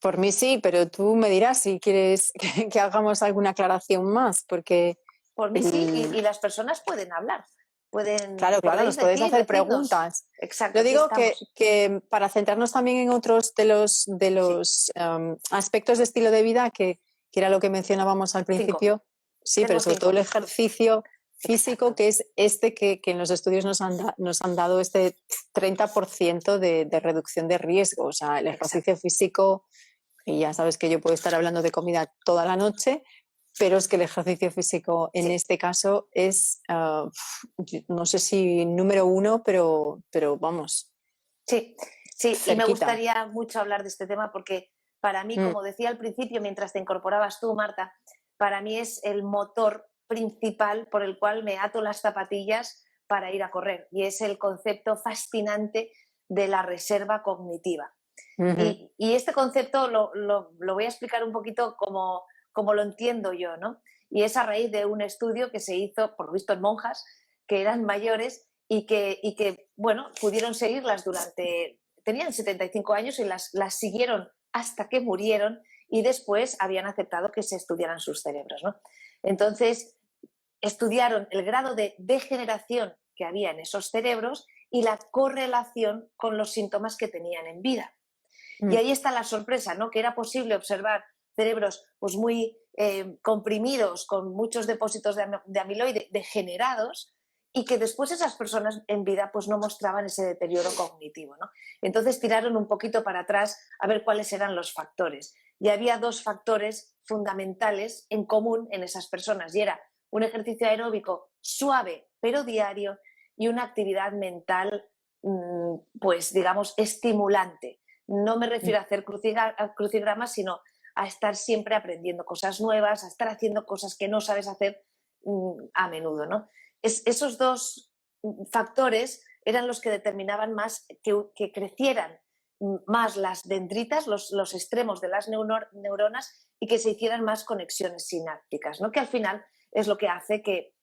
Por mí sí, pero tú me dirás si quieres que hagamos alguna aclaración más, porque Por mí sí, y las personas pueden hablar, claro, claro, podéis nos podéis hacer decirnos. preguntas. Yo Exacto, aquí digo estamos. que para centrarnos también en otros de Sí, los aspectos de estilo de vida, que era lo que mencionábamos al 5. principio, sí, pero Tengo sobre todo el 5. ejercicio físico, Exacto, que es este que en los estudios nos han dado este 30% de reducción de riesgo. O sea, el ejercicio exacto. físico, y ya sabes que yo puedo estar hablando de comida toda la noche, pero es que el ejercicio físico en Sí, este caso es, no sé si número uno, pero vamos, sí, sí, y me cerquita. gustaría mucho hablar de este tema porque para mí, Mm, como decía al principio, mientras te incorporabas tú, Marta, para mí es el motor principal por el cual me ato las zapatillas para ir a correr y es el concepto fascinante de la reserva cognitiva. ujú. Y este concepto lo voy a explicar un poquito como lo entiendo yo, ¿no? Y es a raíz de un estudio que se hizo, por lo visto, en monjas que eran mayores y que bueno, pudieron seguirlas durante, tenían 75 años y las siguieron hasta que murieron y después habían aceptado que se estudiaran sus cerebros, ¿no? Entonces, estudiaron el grado de degeneración que había en esos cerebros y la correlación con los síntomas que tenían en vida. Y Mm. ahí está la sorpresa, ¿no? Que era posible observar cerebros pues muy comprimidos, con muchos depósitos de amiloide degenerados, y que después esas personas en vida pues no mostraban ese deterioro cognitivo, ¿no? Entonces tiraron un poquito para atrás a ver cuáles eran los factores. Y había 2 factores fundamentales en común en esas personas, y era un ejercicio aeróbico suave pero diario y una actividad mental pues digamos estimulante. No me refiero a hacer crucigramas, sino a estar siempre aprendiendo cosas nuevas, a estar haciendo cosas que no sabes hacer a menudo, ¿no? Esos 2 factores eran los que determinaban más que crecieran más las dendritas, los extremos de las neuronas y que se hicieran más conexiones sinápticas, ¿no? Que al final es lo que hace que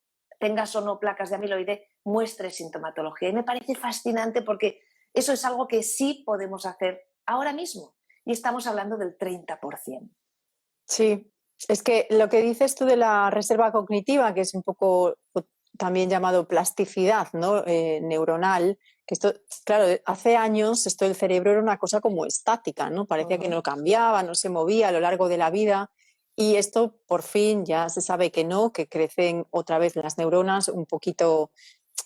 tengas o no placas de amiloide, muestres sintomatología. Y me parece fascinante porque eso es algo que sí podemos hacer ahora mismo. Y estamos hablando del 30%. Sí, es que lo que dices tú de la reserva cognitiva, que es un poco también llamado plasticidad, ¿no? Neuronal, que esto, claro, hace años esto del cerebro era una cosa como estática, ¿no? Parecía que no cambiaba, no se movía a lo largo de la vida. Y esto por fin ya se sabe que no, que crecen otra vez las neuronas un poquito,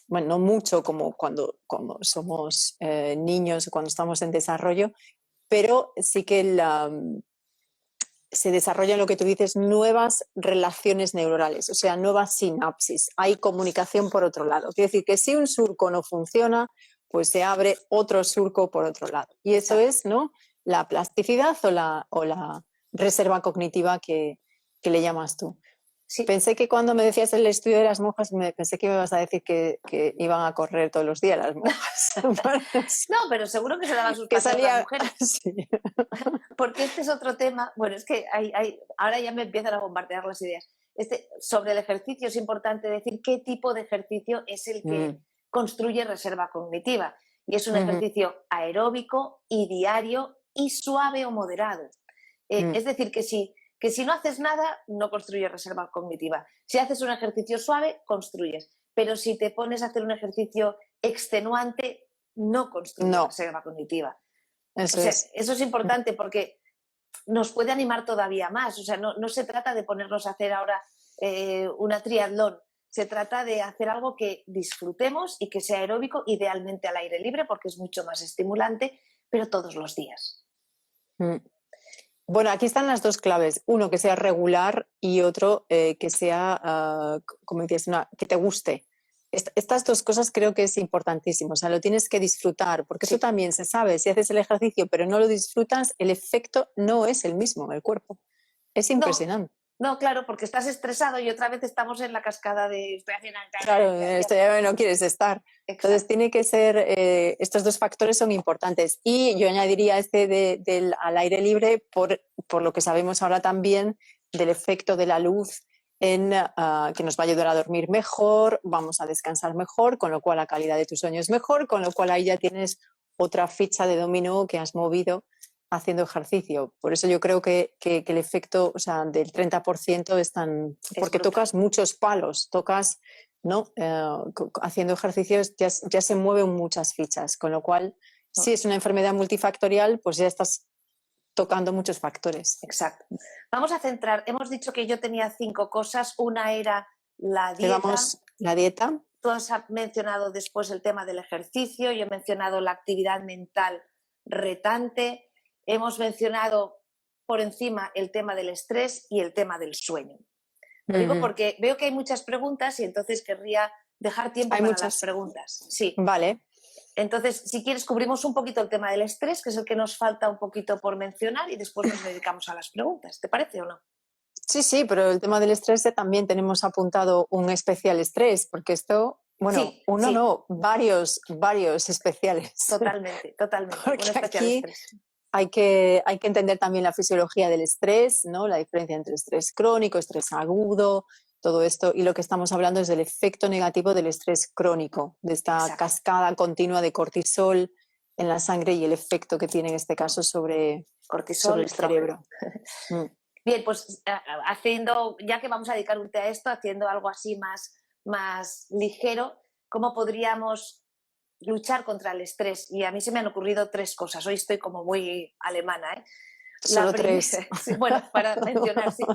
bueno, no mucho como cuando somos niños o cuando estamos en desarrollo, pero sí que se desarrollan, lo que tú dices, nuevas relaciones neuronales, o sea, nuevas sinapsis. Hay comunicación por otro lado. Quiere decir que si un surco no funciona, pues se abre otro surco por otro lado. Y eso es, ¿no?, la plasticidad o la reserva cognitiva que le llamas tú. Sí. Pensé que cuando me decías el estudio de las monjas, pensé que me ibas a decir que iban a correr todos los días las monjas. No, pero seguro que se daban sus Que paseos salía... las mujeres. Sí. Porque este es otro tema. Bueno, es que ahora ya me empiezan a bombardear las ideas. Sobre el ejercicio es importante decir qué tipo de ejercicio es el que construye reserva cognitiva. Y es un ejercicio aeróbico y diario y suave o moderado. Es decir, que si no haces nada, no construyes reserva cognitiva. Si haces un ejercicio suave, construyes. Pero si te pones a hacer un ejercicio extenuante, no construyes reserva cognitiva. Eso es. Eso es importante porque nos puede animar todavía más. O sea, no se trata de ponernos a hacer ahora una triatlón. Se trata de hacer algo que disfrutemos y que sea aeróbico, idealmente al aire libre, porque es mucho más estimulante, pero todos los días. Bueno, aquí están las dos claves. Uno, que sea regular, y otro, que sea, como decías, que te guste. Estas dos cosas creo que es importantísimo. O sea, lo tienes que disfrutar, porque eso también se sabe. Si haces el ejercicio pero no lo disfrutas, el efecto no es el mismo en el cuerpo. Es impresionante. No, claro, porque estás estresado y otra vez estamos en la cascada de estoy haciendo... Claro, ya no quieres estar. Exacto. Entonces tiene que ser, estos dos factores son importantes. Y yo añadiría del al aire libre por lo que sabemos ahora también del efecto de la luz en que nos va a ayudar a dormir mejor, vamos a descansar mejor, con lo cual la calidad de tu sueño es mejor, con lo cual ahí ya tienes otra ficha de dominó que has movido haciendo ejercicio. Por eso yo creo que el efecto, o sea, del 30% es tan... Porque tocas muchos palos, ¿no? Haciendo ejercicios ya se mueven muchas fichas, con lo cual, si es una enfermedad multifactorial, pues ya estás tocando muchos factores. Exacto. Vamos a centrar, hemos dicho que yo tenía 5 cosas. Una era la dieta. Llevamos la dieta. Tú has mencionado después el tema del ejercicio, yo he mencionado la actividad mental retante, hemos mencionado por encima el tema del estrés y el tema del sueño. Lo digo porque veo que hay muchas preguntas y entonces querría dejar tiempo para las preguntas. Sí. Vale. Entonces, si quieres, cubrimos un poquito el tema del estrés, que es el que nos falta un poquito por mencionar, y después nos dedicamos a las preguntas. ¿Te parece o no? Sí, pero el tema del estrés también tenemos apuntado un especial estrés, porque esto, bueno, sí, sí. no, varios especiales. Totalmente. Porque aquí hay que entender también la fisiología del estrés, ¿no? La diferencia entre estrés crónico, estrés agudo, todo esto. Y lo que estamos hablando es del efecto negativo del estrés crónico, de esta cascada continua de cortisol en la sangre y el efecto que tiene en este caso sobre el cerebro. Bien, pues ya que vamos a dedicar un té a esto, haciendo algo así más ligero, ¿cómo podríamos luchar contra el estrés? Y a mí se me han ocurrido 3 cosas. Hoy estoy como muy alemana, ¿eh? Solo 3. Sí, bueno, para mencionar, sí.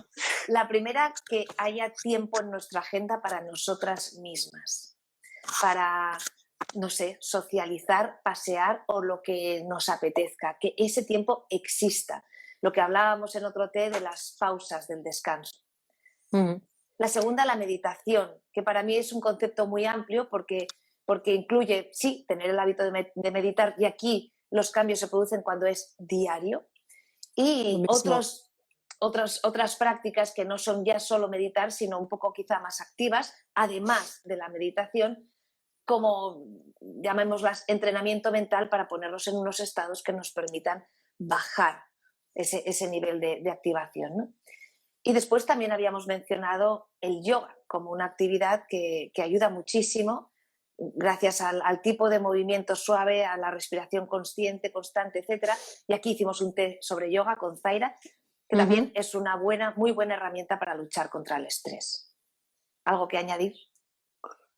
La primera, que haya tiempo en nuestra agenda para nosotras mismas, para, no sé, socializar, pasear o lo que nos apetezca, que ese tiempo exista. Lo que hablábamos en otro té de las pausas del descanso. La segunda, la meditación, que para mí es un concepto muy amplio porque incluye, sí, tener el hábito de meditar, y aquí los cambios se producen cuando es diario, y otras prácticas que no son ya solo meditar, sino un poco quizá más activas, además de la meditación, como llamémoslas entrenamiento mental, para ponernos en unos estados que nos permitan bajar ese nivel de activación, ¿no? Y después también habíamos mencionado el yoga como una actividad que ayuda muchísimo gracias al tipo de movimiento suave, a la respiración consciente, constante, etcétera. Y aquí hicimos un té sobre yoga con Zaira, que también es una muy buena herramienta para luchar contra el estrés. ¿Algo que añadir?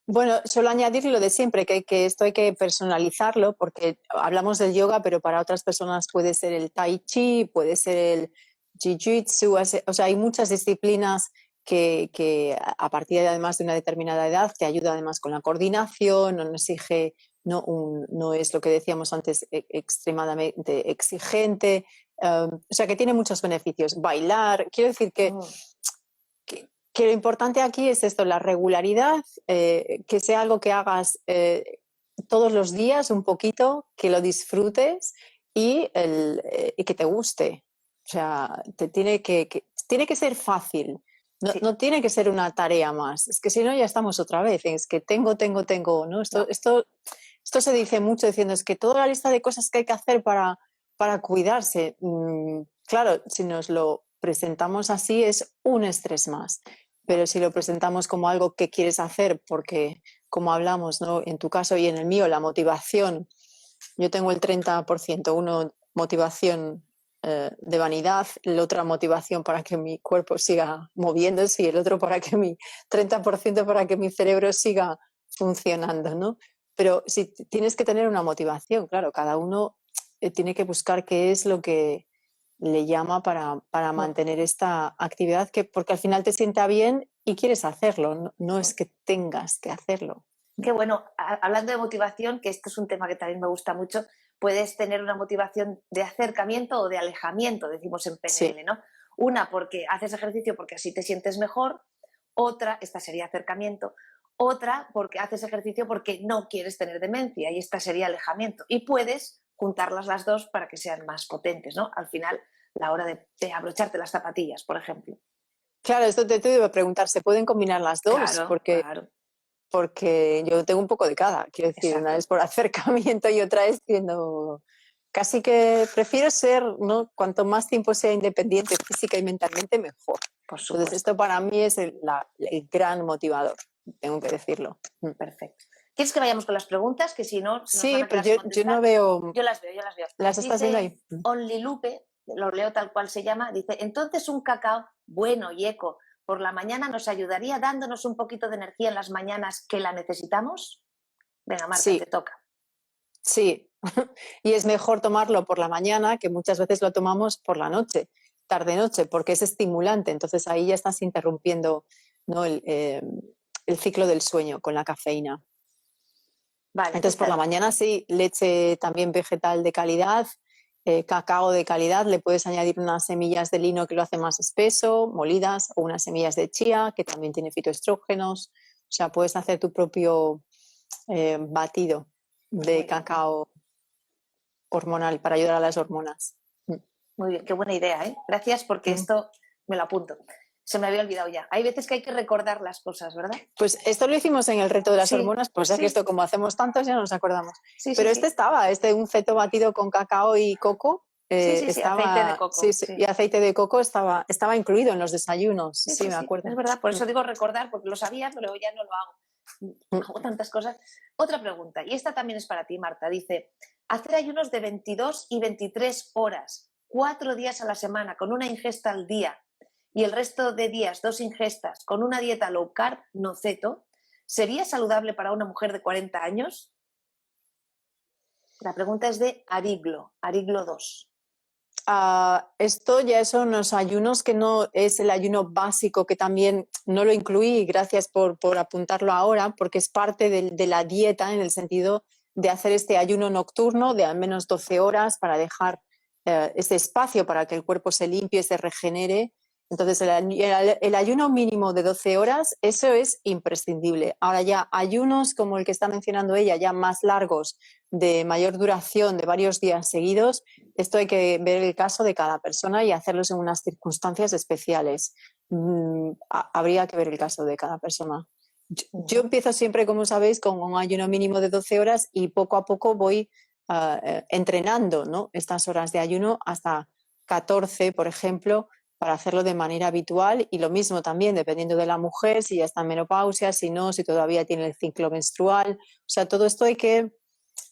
Bueno, solo añadir lo de siempre, que esto hay que personalizarlo, porque hablamos del yoga, pero para otras personas puede ser el tai chi, puede ser el jiu-jitsu, o sea, hay muchas disciplinas que a partir de, además de una determinada edad te ayuda además con la coordinación, no exige, no es lo que decíamos antes, extremadamente exigente, o sea, que tiene muchos beneficios. Bailar, quiero decir que lo importante aquí es esto, la regularidad, que sea algo que hagas todos los días un poquito, que lo disfrutes y que te guste. O sea, tiene que ser fácil, no tiene que ser una tarea más. Es que si no ya estamos otra vez, es que tengo, ¿no? Esto se dice mucho diciendo, es que toda la lista de cosas que hay que hacer para cuidarse, claro, si nos lo presentamos así es un estrés más. Pero si lo presentamos como algo que quieres hacer, porque como hablamos, ¿no? En tu caso y en el mío, la motivación, yo tengo el 30%, uno motivación de vanidad, la otra motivación para que mi cuerpo siga moviéndose y el otro para que mi 30% para que mi cerebro siga funcionando, ¿no? Pero si tienes que tener una motivación, claro, cada uno tiene que buscar qué es lo que le llama para mantener esta actividad, porque al final te sienta bien y quieres hacerlo, no es que tengas que hacerlo. Qué bueno, hablando de motivación, que este es un tema que también me gusta mucho, puedes tener una motivación de acercamiento o de alejamiento, decimos en PNL, sí. ¿No? Una porque haces ejercicio porque así te sientes mejor, otra, esta sería acercamiento, otra porque haces ejercicio porque no quieres tener demencia y esta sería alejamiento. Y puedes juntarlas las dos para que sean más potentes, ¿no? Al final, la hora de abrocharte las zapatillas, por ejemplo. Claro, esto te iba a preguntar, ¿se pueden combinar las dos? Claro, claro. Porque yo tengo un poco de cada, quiero decir, exacto. Una es por acercamiento y otra es siendo... Casi que prefiero ser, ¿no? Cuanto más tiempo sea independiente física y mentalmente, mejor. Por supuesto. Entonces, esto para mí es el gran motivador, tengo que decirlo. Perfecto. ¿Quieres que vayamos con las preguntas? Que si no, sí, pero yo no veo... Yo las veo. ¿Las estás viendo ahí? Only Lupe, lo leo tal cual se llama, dice, entonces un cacao bueno y eco por la mañana nos ayudaría dándonos un poquito de energía en las mañanas que la necesitamos. Venga, Marta, sí. Te toca. Sí, y es mejor tomarlo por la mañana, que muchas veces lo tomamos por la noche, tarde-noche, porque es estimulante. Entonces ahí ya estás interrumpiendo, ¿no? el ciclo del sueño con la cafeína. Vale, entonces por la mañana sí, leche también vegetal de calidad, cacao de calidad, le puedes añadir unas semillas de lino que lo hace más espeso, molidas, o unas semillas de chía que también tiene fitoestrógenos. O sea, puedes hacer tu propio batido de cacao hormonal para ayudar a las hormonas. Muy bien, qué buena idea, ¿eh? Gracias, porque esto me lo apunto. Se me había olvidado ya. Hay veces que hay que recordar las cosas, ¿verdad? Pues esto lo hicimos en el reto de las hormonas, pues ya que esto como hacemos tantos ya nos acordamos. Pero estaba, un feto batido con cacao y coco. Estaba, aceite de coco. Y aceite de coco estaba incluido en los desayunos. Sí, me acuerdo. Es verdad, por eso digo recordar, porque lo sabía, pero ya no lo hago. Hago tantas cosas. Otra pregunta, y esta también es para ti, Marta. Dice, hacer ayunos de 22 y 23 horas, 4 días a la semana, con una ingesta al día, y el resto de días 2 ingestas, con una dieta low carb, no ceto, ¿sería saludable para una mujer de 40 años? La pregunta es de Ariglo 2. Esto ya son unos ayunos que no es el ayuno básico, que también no lo incluí, gracias por apuntarlo ahora, porque es parte de la dieta en el sentido de hacer este ayuno nocturno de al menos 12 horas para dejar ese espacio para que el cuerpo se limpie, se regenere. Entonces el ayuno mínimo de 12 horas, eso es imprescindible. Ahora ya ayunos como el que está mencionando ella, ya más largos, de mayor duración, de varios días seguidos, esto hay que ver el caso de cada persona y hacerlos en unas circunstancias especiales. Habría que ver el caso de cada persona. Yo empiezo siempre, como sabéis, con un ayuno mínimo de 12 horas y poco a poco voy entrenando, ¿no? Estas horas de ayuno hasta 14, por ejemplo, para hacerlo de manera habitual, y lo mismo también dependiendo de la mujer, si ya está en menopausia, si no, si todavía tiene el ciclo menstrual. O sea, todo esto hay que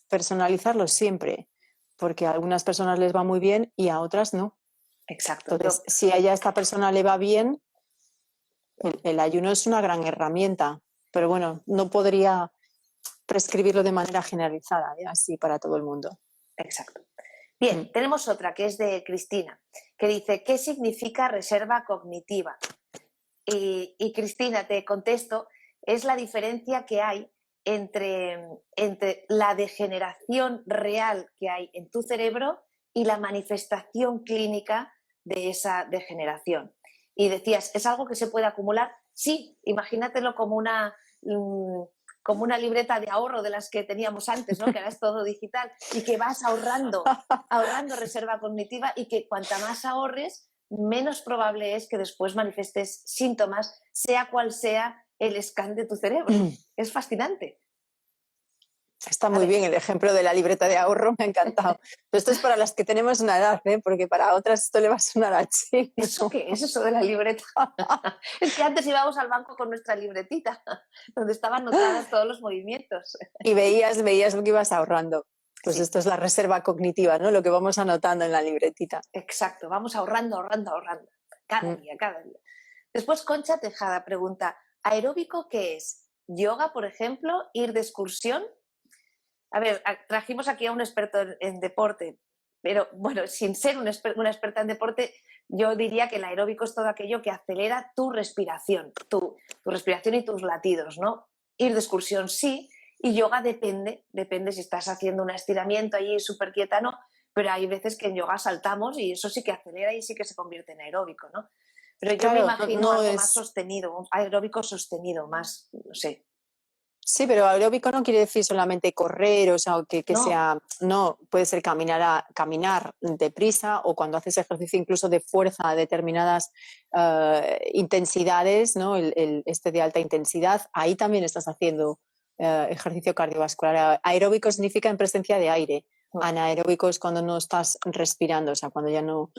personalizarlo siempre, porque a algunas personas les va muy bien y a otras no. Exacto. Entonces, si a esta persona le va bien, el ayuno es una gran herramienta, pero bueno, no podría prescribirlo de manera generalizada, así para todo el mundo. Exacto. Bien, tenemos otra que es de Cristina, que dice, ¿qué significa reserva cognitiva? Y Cristina, te contesto, es la diferencia que hay entre la degeneración real que hay en tu cerebro y la manifestación clínica de esa degeneración. Y decías, ¿es algo que se puede acumular? Sí, imagínatelo como una libreta de ahorro de las que teníamos antes, ¿no? Que ahora es todo digital y que vas ahorrando reserva cognitiva, y que cuanta más ahorres, menos probable es que después manifestes síntomas, sea cual sea el scan de tu cerebro. Es fascinante. Está muy bien el ejemplo de la libreta de ahorro, me ha encantado. Pero esto es para las que tenemos una edad, porque para otras esto le va a sonar a chino. ¿Eso qué es eso de la libreta? Es que antes íbamos al banco con nuestra libretita, donde estaban anotados todos los movimientos. Y veías lo que ibas ahorrando. Pues sí. Esto es la reserva cognitiva, ¿no? Lo que vamos anotando en la libretita. Exacto, vamos ahorrando. Cada día. Después Concha Tejada pregunta, ¿aeróbico qué es? ¿Yoga, por ejemplo? ¿Ir de excursión? A ver, trajimos aquí a un experto en deporte, pero bueno, sin ser una experta en deporte, yo diría que el aeróbico es todo aquello que acelera tu respiración, tu respiración y tus latidos, ¿no? Ir de excursión sí, y yoga depende si estás haciendo un estiramiento allí súper quieta, ¿no? Pero hay veces que en yoga saltamos y eso sí que acelera y sí que se convierte en aeróbico, ¿no? Pero yo me imagino algo más sostenido, un aeróbico sostenido, más, no sé. Sí, pero aeróbico no quiere decir solamente correr, o sea, que no. Sea, no, puede ser caminar deprisa, o cuando haces ejercicio incluso de fuerza a determinadas intensidades, ¿no? Este de alta intensidad, ahí también estás haciendo ejercicio cardiovascular. Aeróbico significa en presencia de aire, anaeróbico es cuando no estás respirando, o sea, cuando ya no...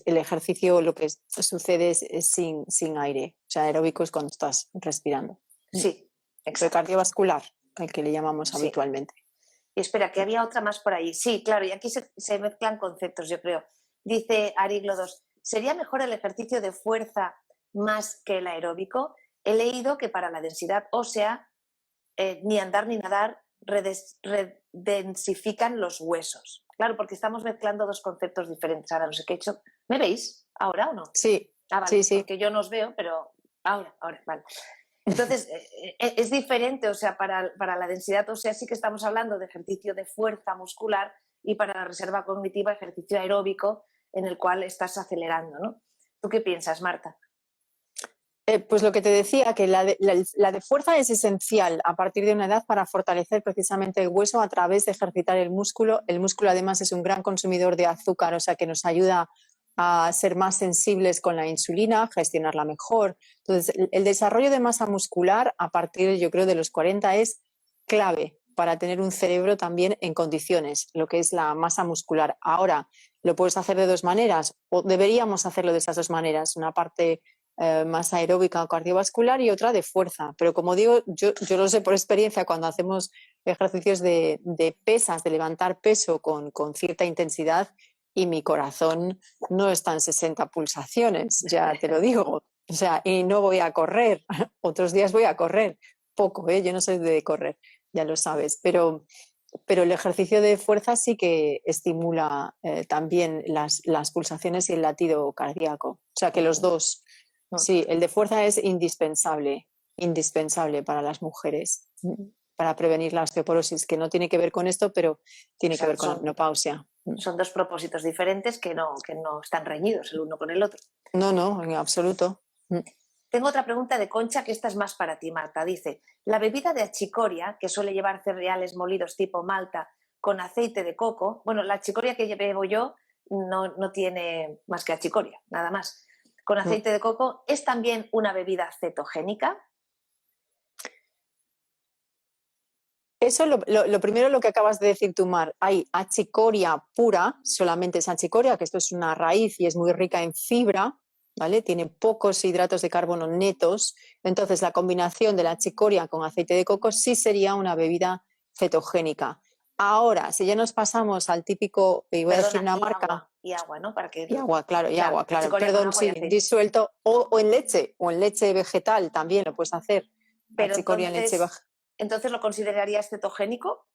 El ejercicio, lo que sucede es sin aire, o sea, aeróbico es cuando estás respirando. Sí. Exacto. El cardiovascular, el que le llamamos habitualmente. Y espera, que había otra más por ahí. Sí, claro, y aquí se mezclan conceptos, yo creo. Dice Ariglo 2, ¿sería mejor el ejercicio de fuerza más que el aeróbico? He leído que para la densidad ósea, ni andar ni nadar redensifican los huesos. Claro, porque estamos mezclando dos conceptos diferentes. Ahora no sé qué he hecho. ¿Me veis ahora o no? Sí. Vale, sí. Porque yo no os veo, pero ahora, vale. Entonces, es diferente, o sea, para la densidad ósea sí que estamos hablando de ejercicio de fuerza muscular, y para la reserva cognitiva ejercicio aeróbico en el cual estás acelerando, ¿no? ¿Tú qué piensas, Marta? Pues lo que te decía, que la de fuerza es esencial a partir de una edad para fortalecer precisamente el hueso a través de ejercitar el músculo. El músculo además es un gran consumidor de azúcar, o sea que nos ayuda a ser más sensibles con la insulina, gestionarla mejor. Entonces, el desarrollo de masa muscular a partir, yo creo, de los 40 es clave para tener un cerebro también en condiciones, lo que es la masa muscular. Ahora, lo puedes hacer de dos maneras, o deberíamos hacerlo de esas dos maneras, una parte más aeróbica o cardiovascular y otra de fuerza. Pero como digo, yo lo sé por experiencia, cuando hacemos ejercicios de pesas, de levantar peso con cierta intensidad, y mi corazón no está en 60 pulsaciones, ya te lo digo. O sea, y no voy a correr. Otros días voy a correr. Poco, yo no soy de correr, ya lo sabes. Pero el ejercicio de fuerza sí que estimula también las pulsaciones y el latido cardíaco. O sea, que los dos. Sí, el de fuerza es indispensable para las mujeres, para prevenir la osteoporosis, que no tiene que ver con esto, pero tiene que ver con la menopausia. Son dos propósitos diferentes que no están reñidos el uno con el otro. No, en absoluto. Tengo otra pregunta de Concha, que esta es más para ti, Marta. Dice, la bebida de achicoria, que suele llevar cereales molidos tipo malta con aceite de coco, bueno, la achicoria que bebo yo no tiene más que achicoria, nada más. Con aceite de coco, ¿es también una bebida cetogénica? Eso lo primero, lo que acabas de decir tú, Mar. Hay achicoria pura, solamente es achicoria, que esto es una raíz y es muy rica en fibra, ¿vale? Tiene pocos hidratos de carbono netos, entonces la combinación de la chicoria con aceite de coco sí sería una bebida cetogénica. Ahora, si ya nos pasamos al típico, y voy a decir una marca... Y agua, ¿no? Para que... Y agua, claro. Perdón, sí, aceite. disuelto. O en leche vegetal también lo puedes hacer. Pero chicoria en leche vegetal. ¿Entonces lo considerarías cetogénico?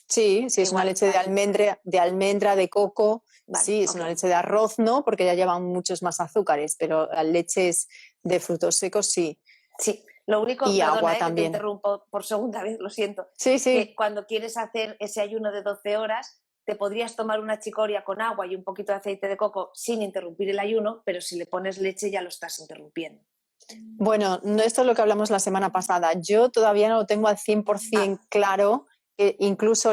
Sí, es una leche de almendra, de coco. Vale, sí, es una leche de arroz, ¿no? Porque ya llevan muchos más azúcares, pero leches de frutos secos sí. Sí, lo único, y agua también. Que te interrumpo por segunda vez, lo siento. Sí. Que cuando quieres hacer ese ayuno de 12 horas, te podrías tomar una chicoria con agua y un poquito de aceite de coco sin interrumpir el ayuno, pero si le pones leche ya lo estás interrumpiendo. Bueno, esto es lo que hablamos la semana pasada. Yo todavía no lo tengo al 100% claro, incluso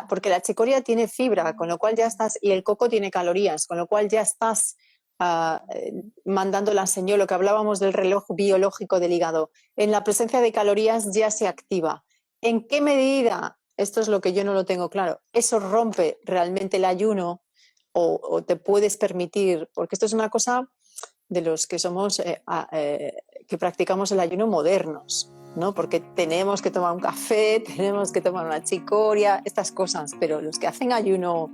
porque la chicoria tiene fibra, con lo cual ya estás, y el coco tiene calorías, con lo cual ya estás mandando la señal, lo que hablábamos del reloj biológico del hígado. En la presencia de calorías ya se activa. ¿En qué medida? Esto es lo que yo no lo tengo claro. ¿Eso rompe realmente el ayuno o te puedes permitir? Porque esto es una cosa de los que somos, que practicamos el ayuno modernos, ¿no? Porque tenemos que tomar un café, tenemos que tomar una chicoria, estas cosas, pero los que hacen ayuno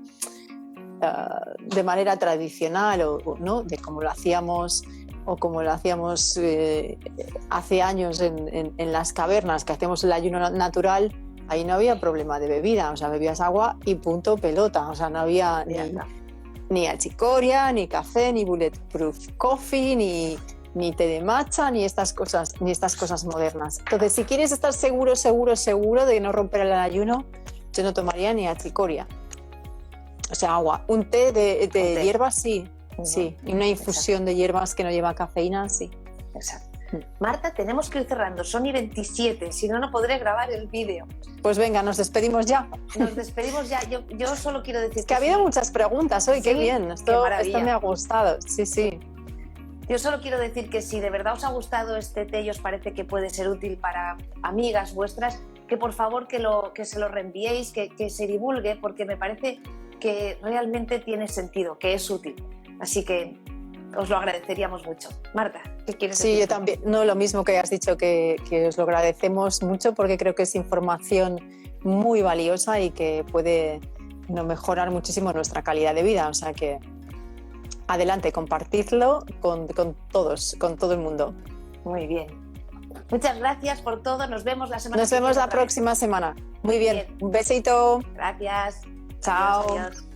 de manera tradicional ¿no? De como lo hacíamos hace años en las cavernas, que hacíamos el ayuno natural, ahí no había problema de bebida, o sea, bebías agua y punto pelota, o sea, no había ni achicoria, ni café, ni bulletproof coffee, ni té de matcha, ni estas cosas modernas. Entonces, si quieres estar seguro de no romper el ayuno, yo no tomaría ni achicoria. O sea, agua. Un té de hierbas, sí. Sí. Y una infusión de hierbas que no lleva cafeína, sí. Exacto. Marta, tenemos que ir cerrando. Son y 27, si no, no podré grabar el vídeo. Pues venga, nos despedimos ya. Nos despedimos ya. Yo solo quiero decir que ha habido muchas preguntas hoy, sí, qué bien. Esto me ha gustado, sí. Yo solo quiero decir que si de verdad os ha gustado este té y os parece que puede ser útil para amigas vuestras, que por favor que se lo reenviéis, que se divulgue, porque me parece que realmente tiene sentido, que es útil. Así que os lo agradeceríamos mucho. Marta, ¿qué quieres decir? Sí, yo también. No, lo mismo que has dicho, que os lo agradecemos mucho porque creo que es información muy valiosa y que puede mejorar muchísimo nuestra calidad de vida. O sea que adelante, compartidlo con todos, con todo el mundo. Muy bien. Muchas gracias por todo. Nos vemos la semana próxima semana. Muy bien. Un besito. Gracias. Chao. Adiós.